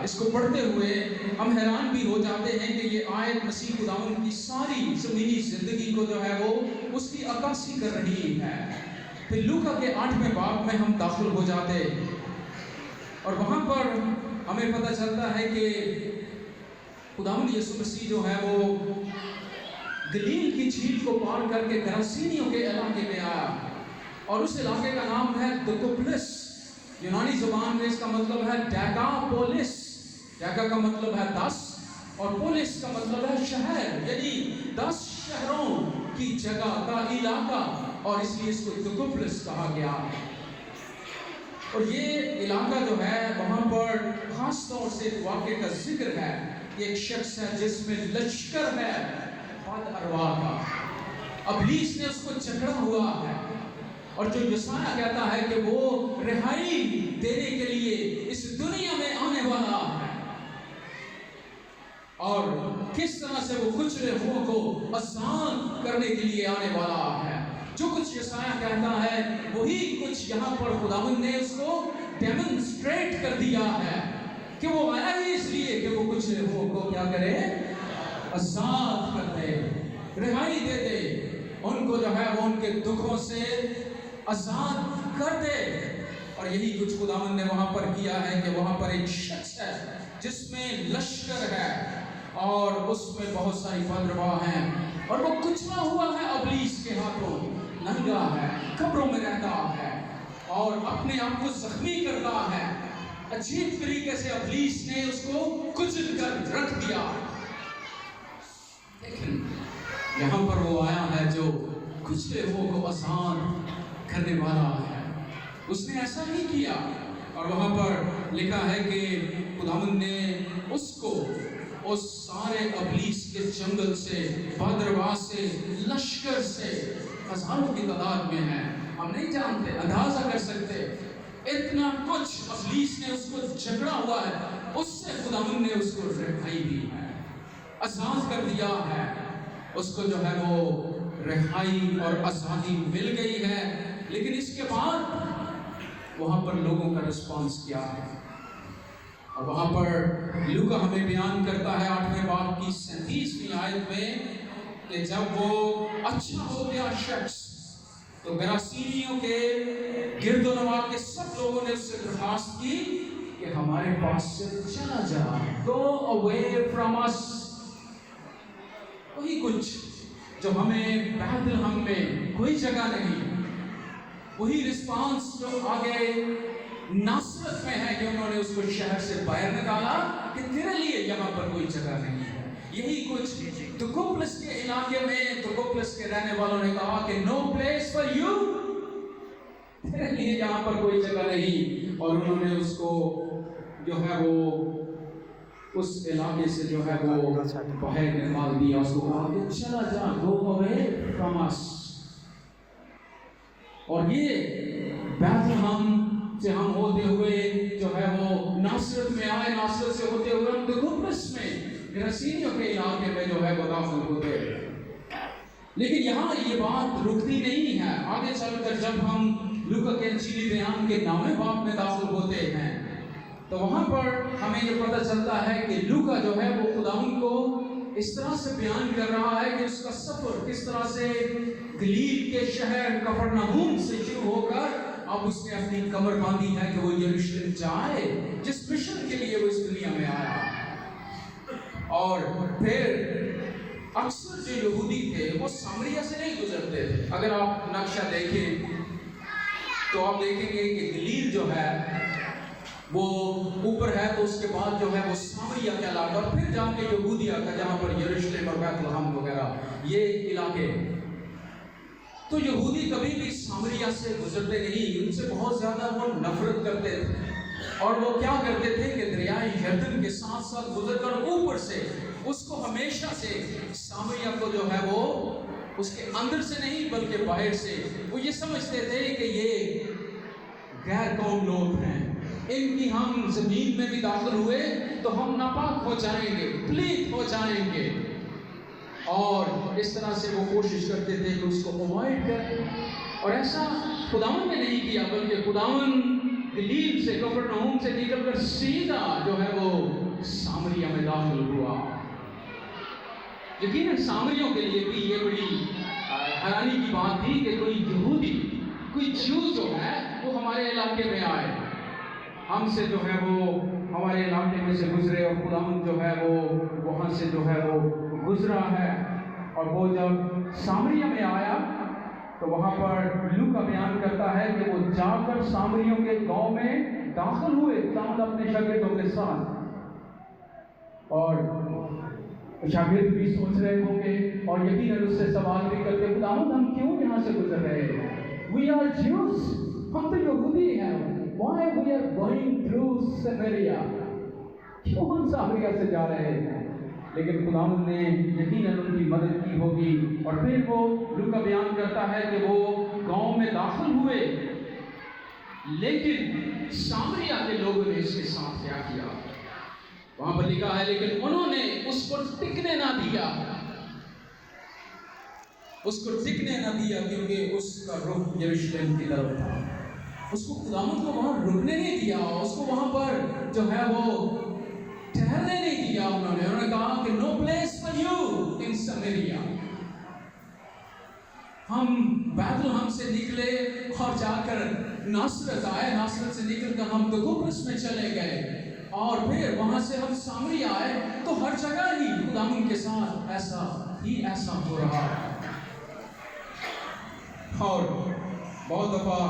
इसको पढ़ते हुए हम हैरान भी हो जाते हैं कि ये आयत मसीह खुदावंद की सारी ज़मीनी ज़िंदगी को जो है वो उसकी अक्कासी कर रही है। फिर लूका के 8वें बाब में हम दाखिल हो जाते और वहाँ पर हमें पता चलता है कि खुदावंद यीशु मसीह जो है वो गलील की झील को पार करके गरासीनियों के इलाके में आया और उस इलाके का नाम है दिकोपोलिस। यूनानी जुबान में इसका मतलब है डेकापोलिस। डेका का मतलब है 10 और पोलिस का मतलब है शहर, यानी 10 शहरों की जगह का इलाका, और इसलिए इसको दिकोपोलिस कहा गया। और ये इलाका जो है वहाँ पर खास तौर से एक वाक़े का जिक्र है। एक शख्स है जिसमें लश्कर है बद अरवाह का, अबलीस ने उसको जकड़ा हुआ है और जो यशायाह कहता है कि वो रिहाई देने के लिए इस दुनिया में आने वाला है और किस तरह से वो कुचले हुओं को आसान करने के लिए आने वाला है। जो कुछ यशायाह कहता है वही कुछ यहाँ पर खुदावंद ने उसको डेमोन्स्ट्रेट कर दिया है कि वो आया ही इसलिए कि वो कुचले हुओं को क्या करे, आजाद कर दे, रिहाई दे दे, उनको जो है वो उनके दुखों से आजाद कर दे। और यही कुछ खुदावंद ने वहां पर किया है कि वहां पर एक शख्स है जिसमें लश्कर है और उसमें बहुत सारी बदरवाह हैं और वो कुचला हुआ है अबलीस के हाथों, नंगा है, कब्रों में रहता है और अपने आप को जख्मी करता है। अजीब तरीके से अबलीस ने उसको कुचल कर रख दिया। लेकिन यहाँ पर वो आया है जो कुचले हुओं को आसान करने वाला है। उसने ऐसा नहीं किया और वहाँ पर लिखा है कि खुदावंद ने उसको उस सारे अबलीस के जंगल से, बदरवाह से, लश्कर से, हजारों की तादाद में है, हम नहीं जानते, अंदाजा कर सकते, इतना कुछ अबलीस ने उसको जकड़ा हुआ है, उससे खुदावंद ने उसको रिहाई दी है, आजाद कर दिया है। उसको जो है वो रिहाई और आज़ादी मिल गई है। लेकिन इसके बाद वहाँ पर लोगों का रिस्पांस क्या है, और वहाँ पर लूका हमें बयान करता है 8वें बाब की 37वीं आयत में कि जब वो अच्छा हो गया शख्स तो गरासीनियों के गिरदोनवा के सब लोगों ने उससे दरखास्त की कि हमारे पास से चला जा, गो अवे फ्रॉम अस। वही कुछ जो हमें बैतलहम में कोई जगह नहीं, वही रिस्पांस जो आगे नासरत में है कि उन्होंने उसको शहर से बाहर निकाला कि तेरे लिए यहाँ पर कोई जगह नहीं है। यही कुछ दिकोपोलिस के इलाके में दिकोपोलिस के रहने वालों ने कहा कि नो प्लेस फॉर यू, तेरे लिए यहाँ पर कोई जगह नहीं, और उन्होंने उसको जो है वो उस इलाके से जो है वो बाहर निकाल दिया। उसको कहा कि चला जा, गो अवे फ्रॉम अस। और ये बैतलहम से हम होते हुए जो है वो नासरत में आए, नासरत से होते हुए हम दिकोपोलिस में गरासीनियों के इलाके में जो है वो दाखिल होते। लेकिन यहाँ ये बात रुकती नहीं है। आगे चलकर जब हम लूका के इंजीली बयान के 9वें बाब में दाखिल होते हैं तो वहाँ पर हमें ये पता चलता है कि लूका जो है वो खुदावंद को इस तरह से बयान कर रहा है कि उसका सफर किस तरह से गलील के शहर कफरनहूम से शुरू होकर अब उसने अपनी कमर बांधी है कि वो यरूशलेम जाए, जिस मिशन के लिए वो इस दुनिया में आया। और फिर अक्सर जो यहूदी थे वो सामरिया से नहीं गुजरते थे। अगर आप नक्शा देखें तो आप देखेंगे कि गलील जो है वो ऊपर है, तो उसके बाद जो है वो सामरिया का इलाका, और फिर जाके यहूदिया का जहाँ पर यरूशलेम और बैतलहम वगैरह ये इलाके। तो यहूदी कभी भी सामरिया से गुजरते नहीं, उनसे बहुत ज़्यादा वो नफरत करते थे और वो क्या करते थे कि दरियाए यरदन के साथ साथ गुजरकर ऊपर से उसको हमेशा से सामरिया को जो है वो उसके अंदर से नहीं बल्कि बाहर से वो ये समझते थे कि ये गैर कौम लोग हैं, इनकी हम जमीन में भी दाखिल हुए तो हम नापाक हो जाएंगे, प्लीत हो जाएंगे। और इस तरह से वो कोशिश करते थे कि उसको अवॉइड करें। और ऐसा खुदावन ने नहीं किया, बल्कि खुदावन गलील से, कफरनहूम से निकलकर सीधा जो है वो सामरिया में दाखिल हुआ। यकीनन सामरियों के लिए भी ये बड़ी हैरानी की बात थी कि कोई यहूदी, कोई ज्यू जो है वो हमारे इलाके में आए, हमसे जो है वो हमारे इलाके में से गुजरे, और खुदावंद जो है वो वहाँ से जो है वो गुजरा है। और वो जब सामरिया में आया तो वहाँ पर लूका बयान करता है कि वो जाकर सामरियों के गांव में दाखिल हुए खुदावंद अपने शागिर्दों के साथ। और शागिर्द भी सोच रहे होंगे और यकीनन उससे सवाल भी करते, खुदावंद हम क्यों यहाँ से गुजर रहे हैं? We are Jews, हम तो यहूदी हैं, why we are going through Samaria? क्यों हम सामरिया से जा रहे हैं? लेकिन खुदावंद ने यकीनन उनकी मदद की होगी। और फिर वो लूका बयान करता है कि वो गांव में दाखिल हुए, लेकिन सामरिया के लोगों ने इसके साथ क्या किया? वहां पर लिखा है, लेकिन उन्होंने उस पर टिकने ना दिया, उसको टिकने ना दिया, क्योंकि उसका रुख यरूशलेम की तरफ था। उसको खुदावंद को वहां रुकने नहीं दिया, उसको वहां पर जो है वो ठहरने नहीं दिया। उन्होंने कहा कि no place for you in Samaria. हम बैतलहम से निकले और जाकर नासरत आए, नासरत से निकलकर हम दकुप्रस में चले गए, और फिर वहां से हम सामरिया आए। तो हर जगह ही खुदावंद के साथ ऐसा हो रहा। और बहुत दफा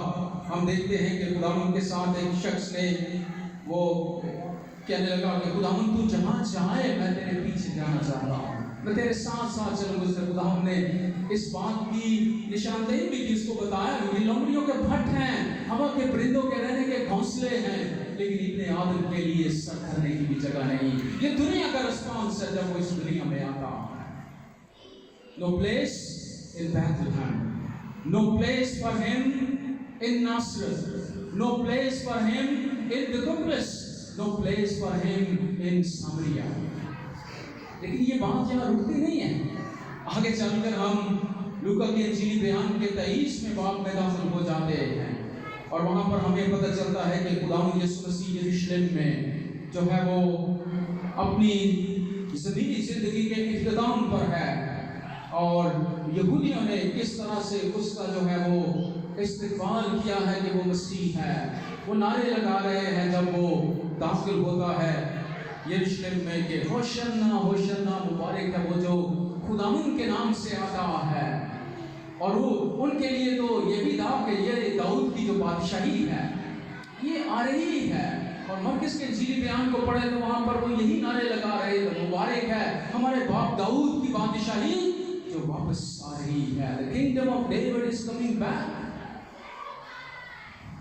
हम देखते हैं कि खुदावंद के साथ एक शख्स ने वो कहने लगा कि खुदावंद तू जहां जाए मैं तेरे पीछे जाना चाहता हूँ, मैं तेरे साथ साथ चलूंगा। उसने खुदावंद ने इस बात की निशानदेही भी की, उसको बताया कि लोमड़ियों के भट्ट हैं, हवा के परिंदों के रहने के घोंसले हैं, लेकिन इतने आदम के लिए सर करने की भी जगह नहीं। ये दुनिया का रिस्पॉन्स है जब वो इस दुनिया में आता। No place in Bethlehem, no place for him in Nazareth, no place for him in दकुप्रस, no place for him in Samaria. लेकिन ये बात यहाँ रुकती नहीं है। आगे चलकर हम लूका की इंजीली बयान के 23वें बाब में दाखिल हो जाते हैं, और वहाँ पर हमें पता चलता है कि खुदावंद यीशु मसीह यरूशलेम में जो है वो अपनी ज़मीनी ज़िंदगी के इख्तिताम पर है, और यहूदियों ने किस तरह से उसका जो है वो इस्तेमाल किया है कि वो मसीह है। वो नारे लगा रहे हैं जब वो दाखिल होता है यरूशलेम में कि होशन्ना होशन्ना, मुबारक है वो जो खुदावंद के नाम से आता है। और वो उनके लिए तो ये भी था कि ये दाऊद की जो बादशाही है ये आ रही है। और मरकस के इंजीली बयान को पढ़े तो वहां पर वो यही नारे लगा रहे थे, मुबारक है हमारे बाप दाऊद की बादशाही जो वापस आ रही है। The kingdom of David is coming back।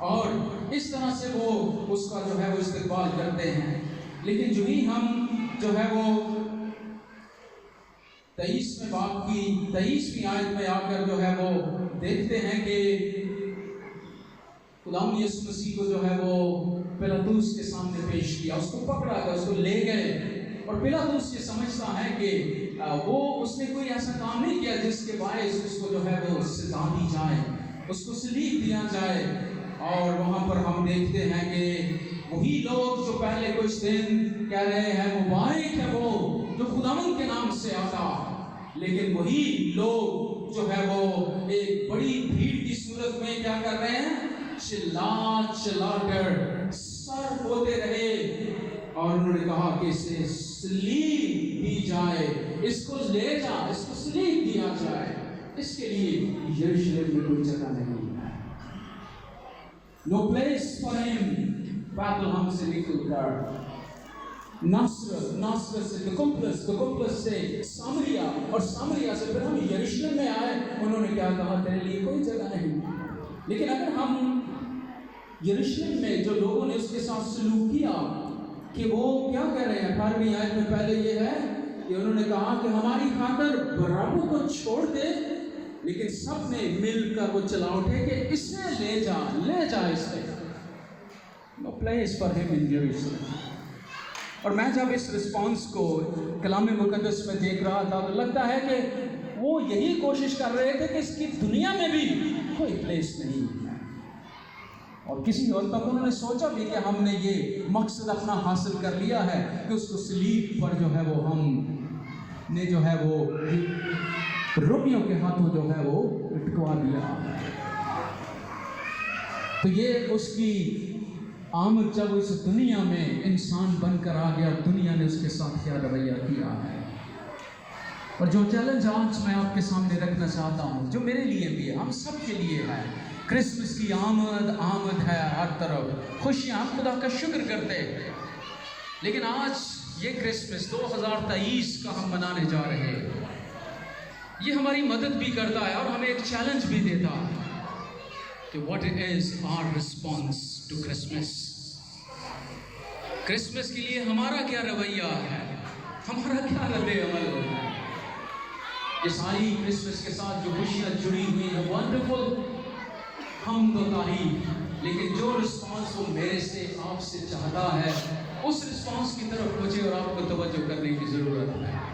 और इस तरह से वो उसका जो है वो इस्तेमाल करते हैं। लेकिन जो ही हम जो है वो 23वें बाब की 23वीं आयत में आकर जो है वो देखते हैं कि खुदावंद यीशु मसीह को जो है वो पिलातुस के सामने पेश किया, उसको पकड़ा गया, उसको ले गए। और पिलातुस ये समझता है कि वो उसने कोई ऐसा काम नहीं किया जिसके बायस उसको जो है वो सजा दी जाए, उसको सलीब दिया जाए। और वहाँ पर हम देखते हैं कि वही लोग जो पहले कुछ दिन कह रहे हैं मुबारक है वो जो खुदावंद के नाम से आता, लेकिन वही लोग जो है वो एक बड़ी भीड़ की सूरत में क्या कर रहे हैं, चिल्ला कर सर होते रहे। और उन्होंने कहा कि इसे सलीब दी जाए, इसको ले जा, इसको सलीब दिया जाए। इसके लिए यरूशलेम में कोई जगह नहीं है। No place for him. Bethlehem से निकलकर नासरत से दकुप्रस से सामरिया, और सामरिया से फिर हम यरूशलेम में आए। उन्होंने क्या कहा, तेरे लिए कोई जगह नहीं। लेकिन अगर हम यरूशलेम में जो लोगों ने उसके साथ सलूक किया कि वो क्या कह रहे हैं, 18वीं आयत में पहले ये है कि उन्होंने कहा कि हमारी खातर बराबर को छोड़ दे, लेकिन सब ने मिलकर वो चला उठे कि इसे ले जा इसे। No place for him in यरूशलेम। और मैं जब इस रिस्पॉन्स को कलाम मुकद्दस में देख रहा था तो लगता है कि वो यही कोशिश कर रहे थे कि इसकी दुनिया में भी कोई प्लेस नहीं है। और किसी हद तक उन्होंने सोचा भी कि हमने ये मकसद अपना हासिल कर लिया है कि उसको सलीब पर जो है वो हमने जो है वो रोमियों के हाथों जो है वो लटकवा दिया। तो ये उसकी आमद जब इस दुनिया में इंसान बनकर आ गया, दुनिया ने उसके साथ क्या रवैया किया है। और जो चैलेंज आज मैं आपके सामने रखना चाहता हूँ, जो मेरे लिए भी है, हम सब के लिए है, क्रिसमस की आमद है हर तरफ, खुशियाँ, हम खुदा का शुक्र करते हैं। लेकिन आज ये क्रिसमस 2023 का हम मनाने जा रहे हैं, ये हमारी मदद भी करता है और हमें एक चैलेंज भी देता है कि what is our response to Christmas. Christmas के लिए हमारा क्या रवैया है, हमारा क्या रद्द-ए-अमल है। ये सारी क्रिसमस के साथ जो खुशियाँ जुड़ी हुई हैं, वंडरफुल, हम तो तारीफ, लेकिन जो रिस्पॉन्स वो मेरे से आपसे चाहता है, उस रिस्पॉन्स की तरफ मुझे और आपको तवज्जो करने की ज़रूरत है।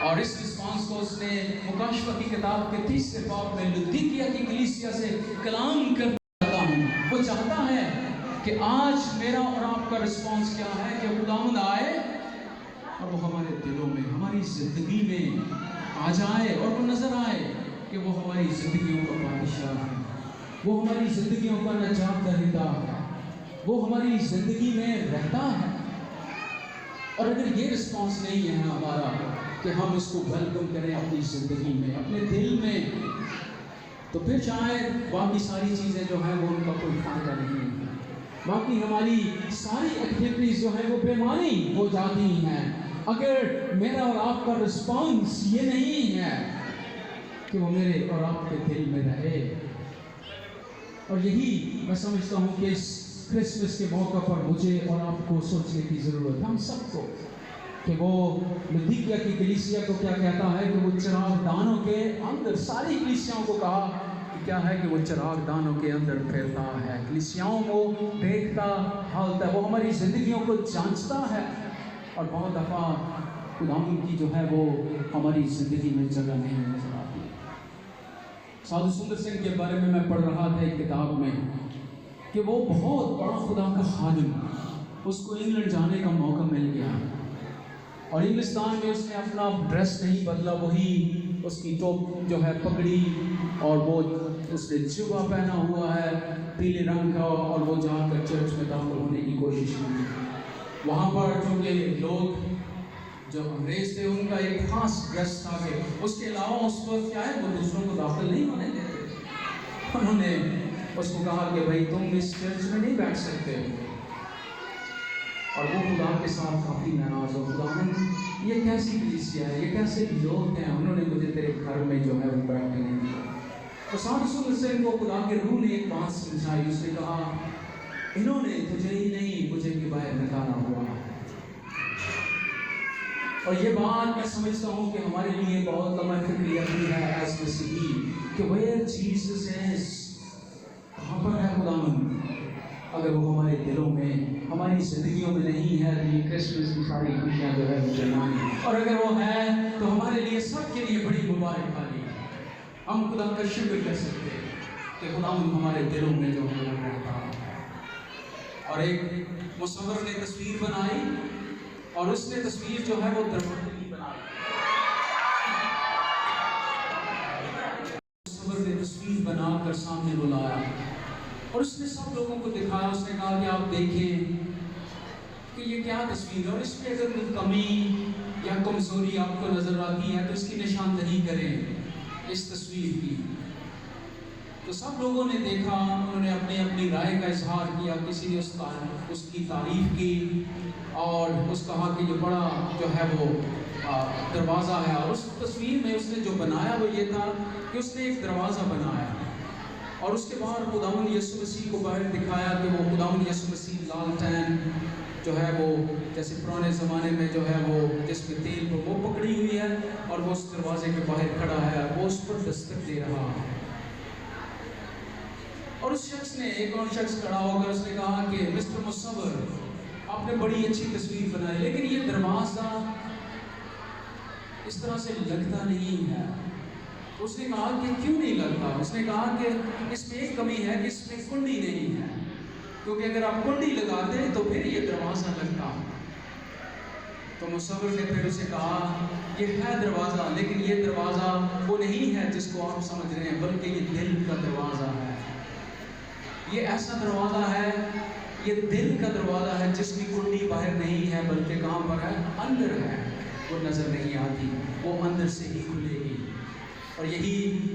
और इस रिस्पॉन्स को उसने मुकाशवा की किताब के 30 बाब में लुदीकिया की कलीसिया से कलाम करता हूँ। वो चाहता है कि आज मेरा और आपका रिस्पॉन्स क्या है कि खुदावंद आए और वो हमारे दिलों में, हमारी ज़िंदगी में आ जाए और वो नज़र आए कि वो हमारी ज़िंदगियों का बादशाह है, वो हमारी ज़िंदगियों का नजात दहिंदा है, वो हमारी ज़िंदगी में रहता है। और अगर ये रिस्पॉन्स नहीं है हमारा कि हम उसको वेलकम करें अपनी ज़िंदगी में, अपने दिल में, तो फिर शायद बाकी सारी चीज़ें जो हैं वो उनका कोई फ़ायदा नहीं है। बाकी हमारी सारी एक्टिविटीज़ जो हैं वो बेमानी हो जाती हैं अगर मेरा और आपका रिस्पॉन्स ये नहीं है कि वो मेरे और आपके दिल में रहे। और यही मैं समझता हूँ कि इस क्रिसमस के मौका पर मुझे और आपको सोचने की ज़रूरत है, हम सबको, कि वो लुदीकिया की कलीसिया को क्या कहता है कि वो चिरागदानों के अंदर, सारी कलीसियाओं को कहा कि क्या है कि वो चिरागदानों के अंदर फिरता है, कलीसियाओं को देखता, हालता है, वो हमारी ज़िंदगियों को जांचता है। और बहुत दफ़ा खुदावंद की जो है वो हमारी ज़िंदगी में जगह नहीं नजर आती। साधु सुंदर सिंह के बारे में मैं पढ़ रहा था एक किताब में कि वो बहुत बड़ा खुदा का खादिम, उसको इंग्लैंड जाने का मौका मिल गया और इंग्लिस्तान में उसने अपना ड्रेस नहीं बदला, वही उसकी टोप जो है पगड़ी और वो उसने जुबा पहना हुआ है पीले रंग का, और वो जाकर चर्च में दाखिल होने की कोशिश की। वहाँ पर चूँकि लोग जो अंग्रेज थे उनका एक खास ड्रेस था कि उसके अलावा उस वक्त क्या है वो दूसरों को दाखिल नहीं होने देते। उन्होंने उसको कहा कि भाई तुम इस चर्च में नहीं बैठ सकते, और वो खुदा के साथ काफ़ी नाराज़ हो, खुदा ये कैसी कलीसिया है, ये कैसे लोग हैं, उन्होंने मुझे तेरे घर में जो है वो बैठने नहीं दिया। तो साधु सुंदर सिंह को खुदा के रूह ने एक बात समझाई, उसने कहा इन्होंने तुझे ही नहीं मुझे भी बाहर निकाला हुआ है। और ये बात मैं समझता हूँ कि हमारे लिए बहुत लम्हा फिक्रिया भी है एज मसीही कि वेयर जीसस इज, कहाँ पर है खुदावंद। अगर वो हमारे दिलों में, हमारी ज़िंदगियों में नहीं है तो ये क्रिसमस की सारी खुशियाँ जो है मुझे मानी, और अगर वो है तो हमारे लिए सबके लिए बड़ी मुबारक वाली है। हम खुदा का शुक्र कर सकते हैं कि खुदावंद हमारे दिलों में जो है वो रहता है। और एक मुसव्विर ने तस्वीर बनाई और उसने तस्वीर जो है वो दरवाजे की बनाई। मुसव्विर ने तस्वीर बनाकर सामने बुलाया और उसने सब लोगों को दिखाया। उसने कहा कि आप देखें कि ये क्या तस्वीर है, और इसमें अगर कोई कमी या कमजोरी आपको नजर आती है तो इसकी निशानदही करें इस तस्वीर की। तो सब लोगों ने देखा, उन्होंने अपनी अपनी राय का इजहार किया। किसी ने उसकी तारीफ की और उस कहा कि जो बड़ा जो है वो दरवाज़ा है। और उस तस्वीर में उसने जो बनाया वो ये था कि उसने एक दरवाज़ा बनाया और उसके बाद खुदावंद यीशु मसीह को बाहर दिखाया कि वो खुदावंद यीशु मसीह लालटेन जो है वो जैसे पुराने ज़माने में जो है वो जिसमें तेल वो पकड़ी हुई है और वो उस दरवाजे के बाहर खड़ा है, वो उस पर दस्तक दे रहा है। और उस शख्स ने, एक और शख्स खड़ा होकर उसने कहा कि मिस्टर मुसव्विर, आपने बड़ी अच्छी तस्वीर बनाई, लेकिन ये दरवाज़ा इस तरह से लगता नहीं है। उसने कहा कि क्यों नहीं लगता? उसने कहा कि इसमें एक कमी है कि इसमें कुंडी नहीं है, क्योंकि अगर आप कुंडी लगाते तो फिर ये दरवाज़ा लगता। तो मुसव्विर ने फिर उसे कहा ये है दरवाज़ा, लेकिन ये दरवाज़ा वो नहीं है जिसको आप समझ रहे हैं, बल्कि ये दिल का दरवाज़ा है। ये ऐसा दरवाज़ा है, ये दिल का दरवाज़ा है जिसकी कुंडी बाहर नहीं है, बल्कि कहाँ पर है? अंदर है। वो नज़र नहीं आती, वो अंदर से ही खुलेगी। और यही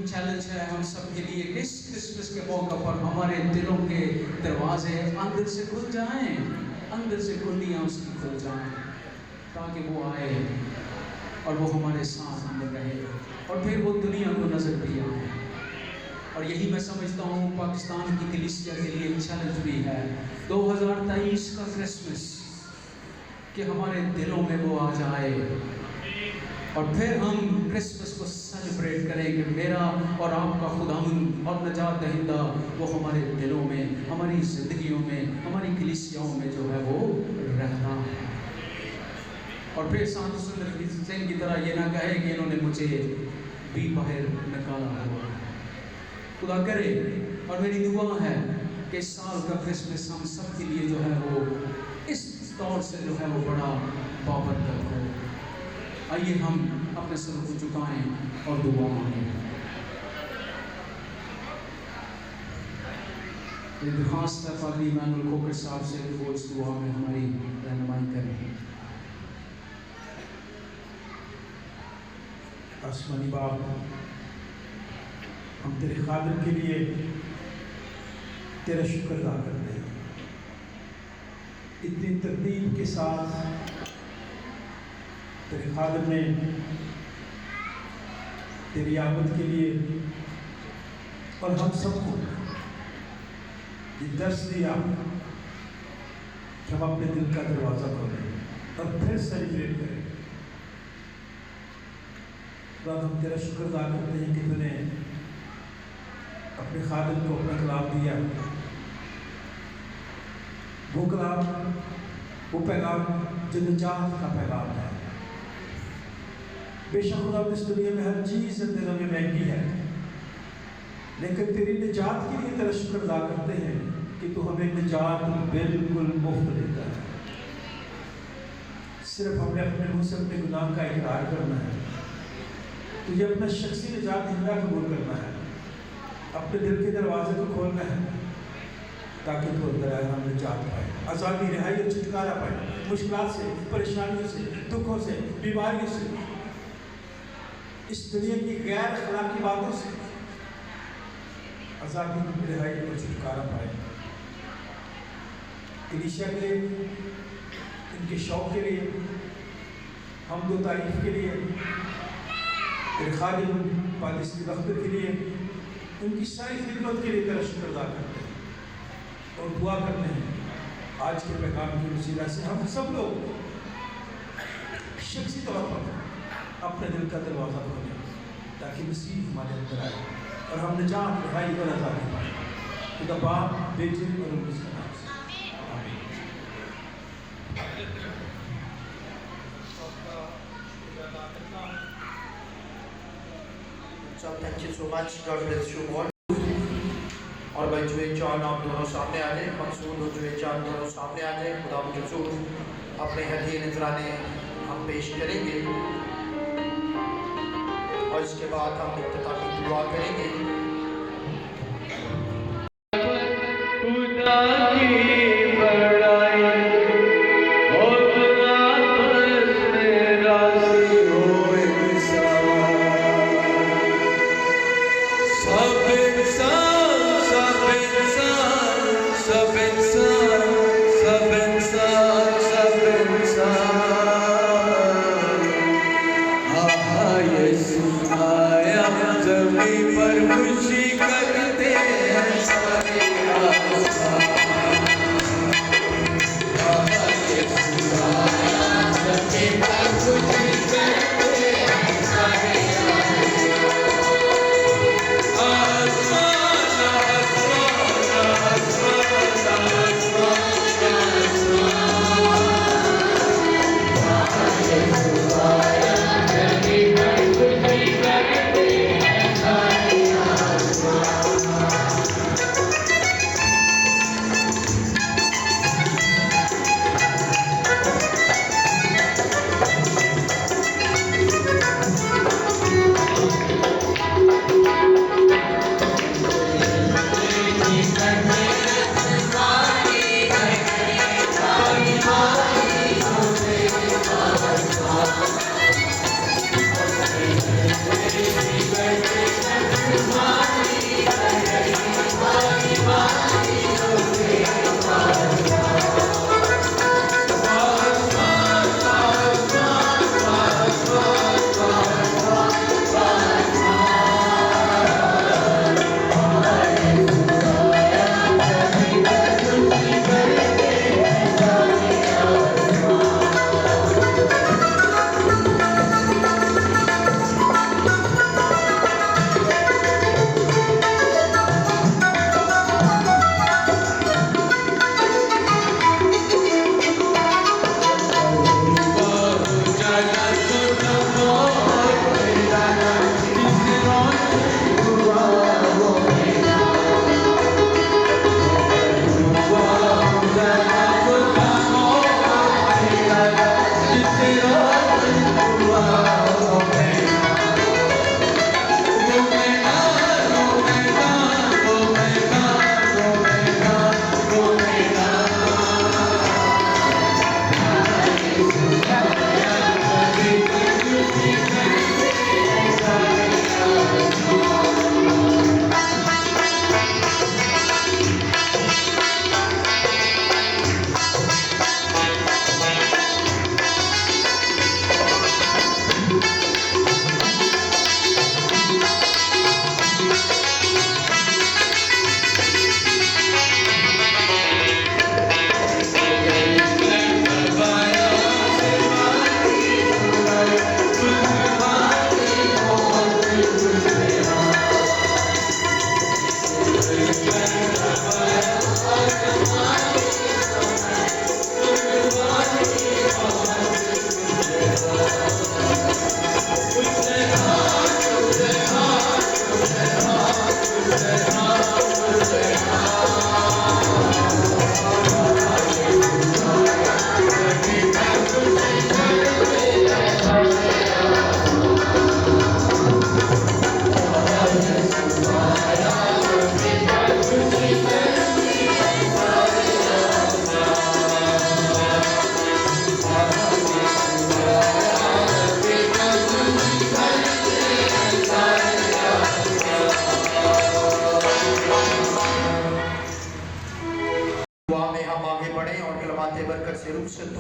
चैलेंज है हम सब के लिए कि इस क्रिसमस के मौका पर हमारे दिलों के दरवाजे अंदर से खुल जाएं, अंदर से कुंडियाँ उसकी खुल जाएं, ताकि वो आए और वो हमारे साथ अंदर रहे और फिर वो दुनिया को नज़र भी आए। और यही मैं समझता हूँ पाकिस्तान की कलीसिया के लिए चैलेंज भी है 2023 का क्रिसमस, कि हमारे दिलों में वो आ जाए और फिर हम क्रिसमस को सेलिब्रेट करें कि मेरा और आपका खुदावंद और नजात दहिंदा वो हमारे दिलों में, हमारी ज़िंदगियों में, हमारी कलीसियाओं में जो है वो रहना है। और फिर साधु सुंदर सिंह की तरह ये ना कहे कि इन्होंने मुझे भी बाहर निकाला हुआ। खुदा करे, और मेरी दुआ है कि इस साल का क्रिसमस हम सब के लिए जो है वो इस तौर से जो है वो बड़ा बाबरकत हो। आइए हम अपने सर को झुकाएं और दुआ मांगें। खास तौर पर इमानुअल खोकर साहब से वो इस दुआ में हमारी रहनुमाई करें। आसमानी बाप, हम तेरे खादिम के लिए तेरा शुक्र अदा करते हैं। इतनी तरतीब के साथ तेरे खादिम ने तेरी आमद के लिए और हम सबको ये दर्श दिया कि हम अपने दिल का दरवाज़ा खोलें और फिर सेलिब्रेट करें। तो हम तेरा शुक्र अदा करते हैं कि तूने अपने खादिम को अपना कलाम दिया। वो कलाम, वो पैगाम जो निजात का पैगाम है। बेशक खुदा इस दुनिया में हर चीज़ दिलों में महंगी है, लेकिन तेरी निजात के लिए तेरा शुक्र अदा करते हैं कि तू हमें निजात बिल्कुल मुफ्त देता है। सिर्फ हमने अपने मुँह से अपने गुनाह का इकरार करना है, तुझे अपना शख्सी निजात हिंदा कबूल करना है, अपने दिल के दरवाजे को खोलना है ताकि तू अंदर आए, हम निजात पाए, आज़ादी, रिहाई और छुटकारा पाए मुश्किलात से, परेशानियों से, दुखों से, बीमारियों से, इस दुनिया की गैर अखलाकी बातों से आज़ादी, रिहाई और छुटकारा पाए। कलीसिया के लिए, इनके शौक़ के लिए, हम दो तारीफ के लिए, तेरे खादिम पाकिस्तानी अख्तर के लिए, उनकी सारी खिदमत के लिए तेरा शुक्र अदा करते हैं और दुआ करते हैं आज के पैगाम की वसीला से हम सब लोग शख्सी तौर पर अपने दिल का दरवाज़ा खोलें ताकि मसीह हमारे अंदर आए और हम निजात, रिहाई और आज़ादी पाएँ। खुदा बाप, बेटे और उसके नाम से आमीन। So thank you so much. God bless you all. और भाई जुए चांद आप दोनों सामने आ जाए, मकसूद और जुए चांद दोनों सामने आ जाए। खुदा के रसूल अपने हदीये नजराने हम पेश करेंगे और इसके बाद हम इख्तितामी दुआ करेंगे।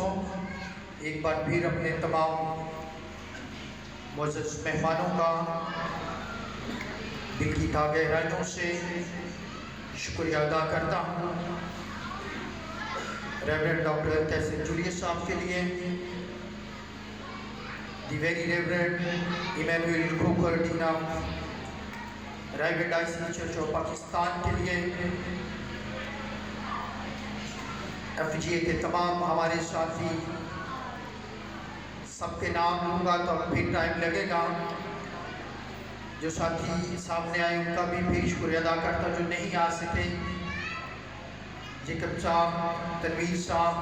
हो। एक बार फिर अपने तमाम मुअज़्ज़ज़ मेहमानों का दिल की गहराइयों से शुक्रिया अदा करता हूँ। रेवरेंड डॉक्टर कैसे जूलियस साहब के लिए, the very reverend Emmanuel Crooker dean of Raigarh diocese church of Pakistan के लिए, FGA के तमाम हमारे साथी, सबके नाम लूँगा तो फिर टाइम लगेगा। जो साथी सामने आए उनका भी फिर शुक्रिया अदा करता, जो नहीं आ सके, जेकब साहब, तनवीर साहब,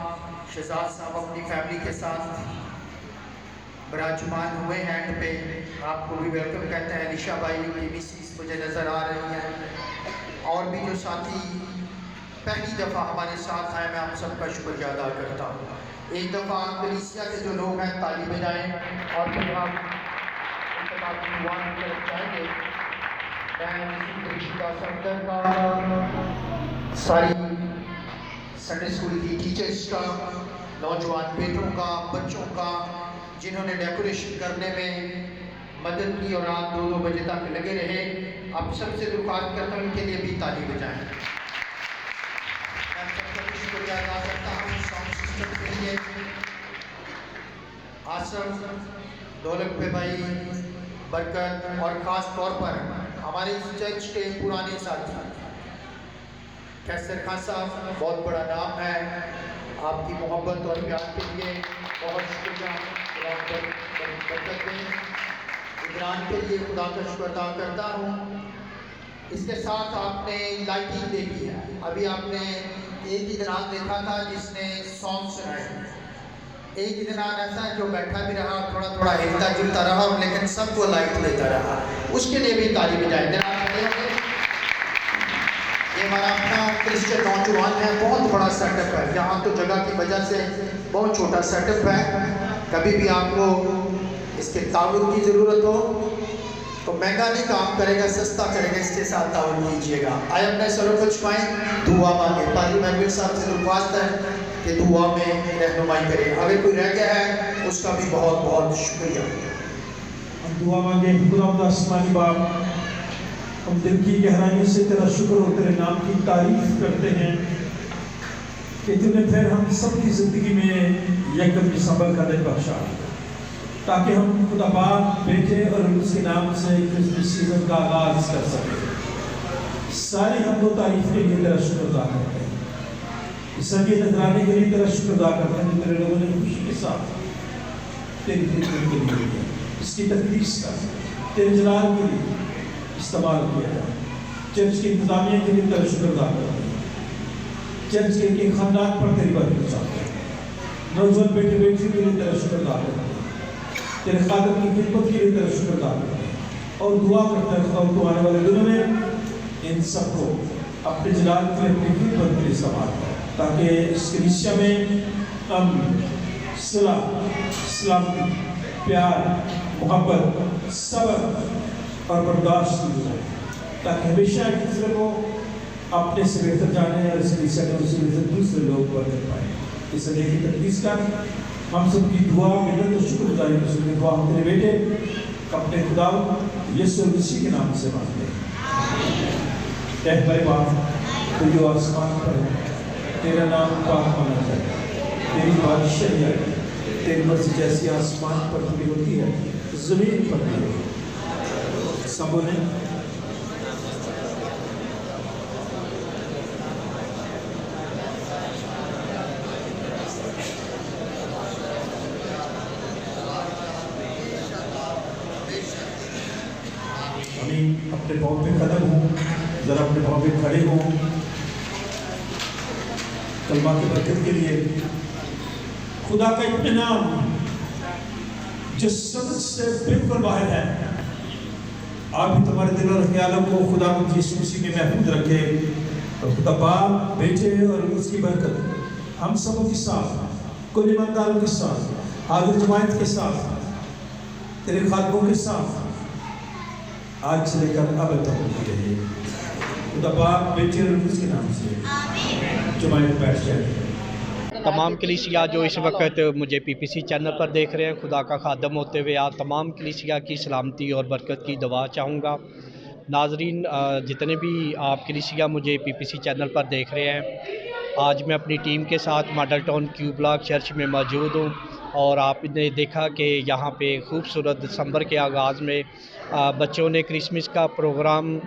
शहजाद साहब अपनी फैमिली के साथ विराजमान हुए हैं एंड पे, आपको भी वेलकम कहते हैं। निशा भाई की मिसेस मुझे नज़र आ रही हैं, और भी जो साथी पहली दफ़ा हमारे साथ आए, मैं आप सबका शुक्रिया अदा करता हूँ। एक दफ़ा कलीसिया के जो लोग हैं ताली बजाएं और फिर हम जाएंगे। सारी संडे स्कूल की टीचर्स का, नौजवान बेटों का, बच्चों का, जिन्होंने डेकोरेशन करने में मदद की और रात 2-2 बजे तक लगे रहे, आप सबसे दरख्वास्त करता हूँ उनके लिए भी ताली बजाएं। मैं सबका शुक्रिया अदा करता हूँ साउंड सिस्टम के लिए, आसम, दौलत पे भाई, बरकत, और ख़ास तौर पर हमारे इस चर्च के पुराने साथी कैसर खान साहब, बहुत बड़ा नाम है, आपकी मोहब्बत और प्यार के लिए बहुत शुक्रिया। इमरान के लिए खुदा का शुक्र अदा करता हूँ। इसके साथ आपने लाइटिंग देखी है, अभी आपने एक इमरान देखा था जिसने सॉन्ग सुनाए, एक इमरान ऐसा है जो बैठा भी रहा, थोड़ा थोड़ा हिलता जुलता रहा, लेकिन सबको लाइट देता रहा, उसके लिए भी ताली बजाएं। ये हमारा अपना क्रिश्चियन नौजवान है, बहुत बड़ा सेटअप है, यहाँ तो जगह की वजह से बहुत छोटा सेटअप है। कभी भी आपको इसके ताउन की ज़रूरत हो तो महंगा नहीं काम करेगा, सस्ता करेगा, इसके साथ ताउन कीजिएगा। आए अपने सरों को छुपाएं, दुआ मांगे। पादरी मैनुअल साहब से दरख्वास्त है कि दुआ में रहनुमाई करें। अगर कोई रह गया है उसका भी बहुत बहुत शुक्रिया। हम दुआ मांगे। खुदा आसमानी बाप, हम दिल की गहराइयों से तेरा शुक्र और तेरे नाम की तारीफ करते हैं कि तूने फिर हम सब की ज़िंदगी में यकम संभल कर बख्शा, ताकि हम खुदा बाप बेटे और उसके नाम से क्रिसमस सीजन का आगाज़ कर सकें। सारी हम दो तारीफ के लिए तेरा शुक्र अदा करते हैं, सभी नजराने के लिए तेरा शुक्र अदा करते हैं। तेरे लोगों ने खुशी के साथ तेरी खिदमत के लिए, इसकी तकदीस का तेरे जलाल के लिए इस्तेमाल किया जाए। चर्च की इंतजामिया के लिए तेरा शुक्र अदा करते हैं, चर्च के खानदान पर तेरी बरकत चाहते हैं, नौजवान बेटे बेटियों के लिए तेरा शुक्र अदा करते हैं, तेरे खादम की खिदमत के लिए तेरा शुक्र अदा करते हैं, और दुआ करता है खुदा तो आने वाले दिनों में इन सबको अपने जलाल के लिए, अपनी खिदमत के लिए इस्तेमाल करें, ताकि इस कलीसिया में हम सलाह, सलामती, प्यार, मोहब्बत, सब्र और बर्दाश्त की जाए, ताकि हमेशा एक दूसरे को अपने से बेहतर जाने और इस कलीसिया के वसीले से दूसरे लोग बरकत पाएं। इस अगले की तकदीस का हम सब की दुआ, मिन्नत और शुक्रगुजारी की दुआ हम तेरे बेटे अपने खुदा यीशु मसीह के नाम से मांगते हैं। ऐ हमारे बाप तू जो आसमान पर है, तेरा नाम पाक माना जाए, तेरी बादशाही आए, तेरी मर्जी जैसी आसमान पर पूरी होती है ज़मीन पर भी हो। सबों ने अपने पाँव पे कदम हो, जरा अपने पाँव पे खड़े हो, कलमा की बरकत के लिए। खुदा का इत्मीनान जो समझ से बिल्कुल बाहर है, आप भी तुम्हारे दिल और ख्यालों को खुदा यीशु मसीह में महफूज रखे, और खुदा बाप, बेटे और उसकी बरकत हम सबों के साथ, कुल ईमानदारों के साथ, हाजिर जमायत के साथ, तेरे खादमों के साथ आज से लेकर अब तक होती रही। खुदा बाप, बेटे और उसके नाम से जमायत बैठ जाए। तमाम कलीसिया जो इस वक्त मुझे PPC चैनल पर देख रहे हैं, खुदा का खादम होते हुए आप तमाम कलीसिया की सलामती और बरकत की दुआ चाहूँगा। नाजरीन, जितने भी आप कलीसिया मुझे PPC चैनल पर देख रहे हैं, आज मैं अपनी टीम के साथ model town Q block church में मौजूद हूँ और आपने देखा कि यहाँ पे खूबसूरत दिसंबर के आगाज़ में बच्चों ने क्रिसमस का प्रोग्राम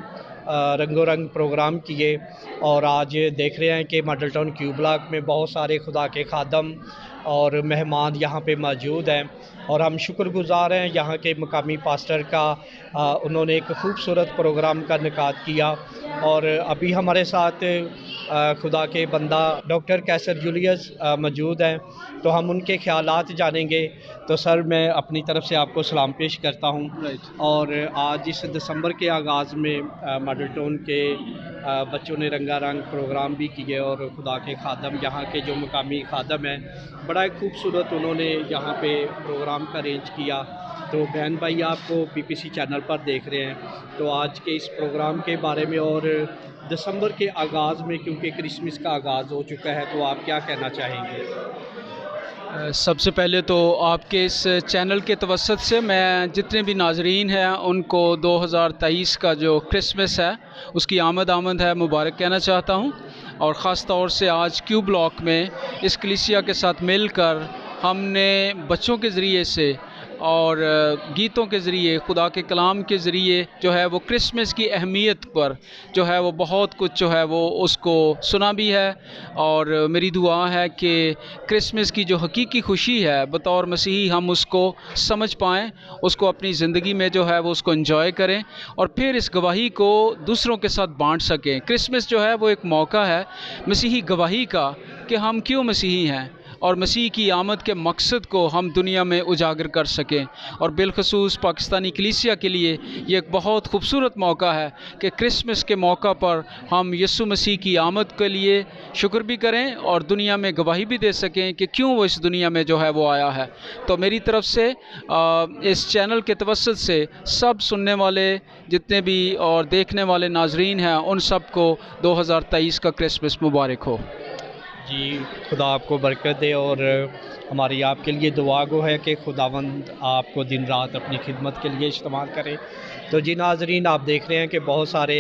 रंगो रंग प्रोग्राम किए और आज देख रहे हैं कि मॉडल टाउन क्यू ब्लॉक में बहुत सारे खुदा के खादम और मेहमान यहाँ पे मौजूद हैं और हम शुक्रगुज़ार हैं यहाँ के मकामी पास्टर का। उन्होंने एक खूबसूरत प्रोग्राम का इनेकाद किया और अभी हमारे साथ खुदा के बंदा डॉक्टर कैसर जूलियस मौजूद हैं, तो हम उनके ख्यालात जानेंगे। तो सर, मैं अपनी तरफ से आपको सलाम पेश करता हूँ और आज इस दिसंबर के आगाज़ में मॉडल टाउन के बच्चों ने रंगारंग प्रोग्राम भी किए और खुदा के खादम यहाँ के जो मकामी खादम हैं, बड़ा एक खूबसूरत उन्होंने यहाँ पे प्रोग्राम का अरेंज किया। तो बहन भाई आपको PPC चैनल पर देख रहे हैं, तो आज के इस प्रोग्राम के बारे में और दिसंबर के आगाज़ में, क्योंकि क्रिसमस का आगाज़ हो चुका है, तो आप क्या कहना चाहेंगे? सबसे पहले तो आपके इस चैनल के तवस्सुत से मैं जितने भी नाजरीन हैं उनको 2023 का जो क्रिसमस है उसकी आमद है मुबारक कहना चाहता हूं। और ख़ास तौर से आज क्यू ब्लॉक में इस कलीसिया के साथ मिलकर हमने बच्चों के ज़रिए से और गीतों के ज़रिए, खुदा के कलाम के ज़रिए जो है वो क्रिसमस की अहमियत पर जो है वो बहुत कुछ जो है वो उसको सुना भी है। और मेरी दुआ है कि क्रिसमस की जो हकीकी खुशी है बतौर मसीही हम उसको समझ पाएँ, उसको अपनी ज़िंदगी में जो है वो उसको एंजॉय करें और फिर इस गवाही को दूसरों के साथ बांट सकें। क्रिसमस जो है वो एक मौका है मसीही गवाही का कि हम क्यों मसीही हैं और मसीह की आमद के मकसद को हम दुनिया में उजागर कर सकें। और बिलखसूस पाकिस्तानी कलीसिया के लिए ये एक बहुत खूबसूरत मौका है कि क्रिसमस के मौका पर हम यीशु मसीह की आमद के लिए शुक्र भी करें और दुनिया में गवाही भी दे सकें कि क्यों वो इस दुनिया में जो है वो आया है। तो मेरी तरफ से इस चैनल के तवस्सुत से सब सुनने वाले जितने भी और देखने वाले नाजरीन हैं उन सब को 2023 का क्रिसमस मुबारक हो। जी, खुदा आपको बरकत दे और हमारी आपके लिए दुआ गो है कि खुदावंद आपको दिन रात अपनी खिदमत के लिए इस्तेमाल करे। तो जी नाजरीन, आप देख रहे हैं कि बहुत सारे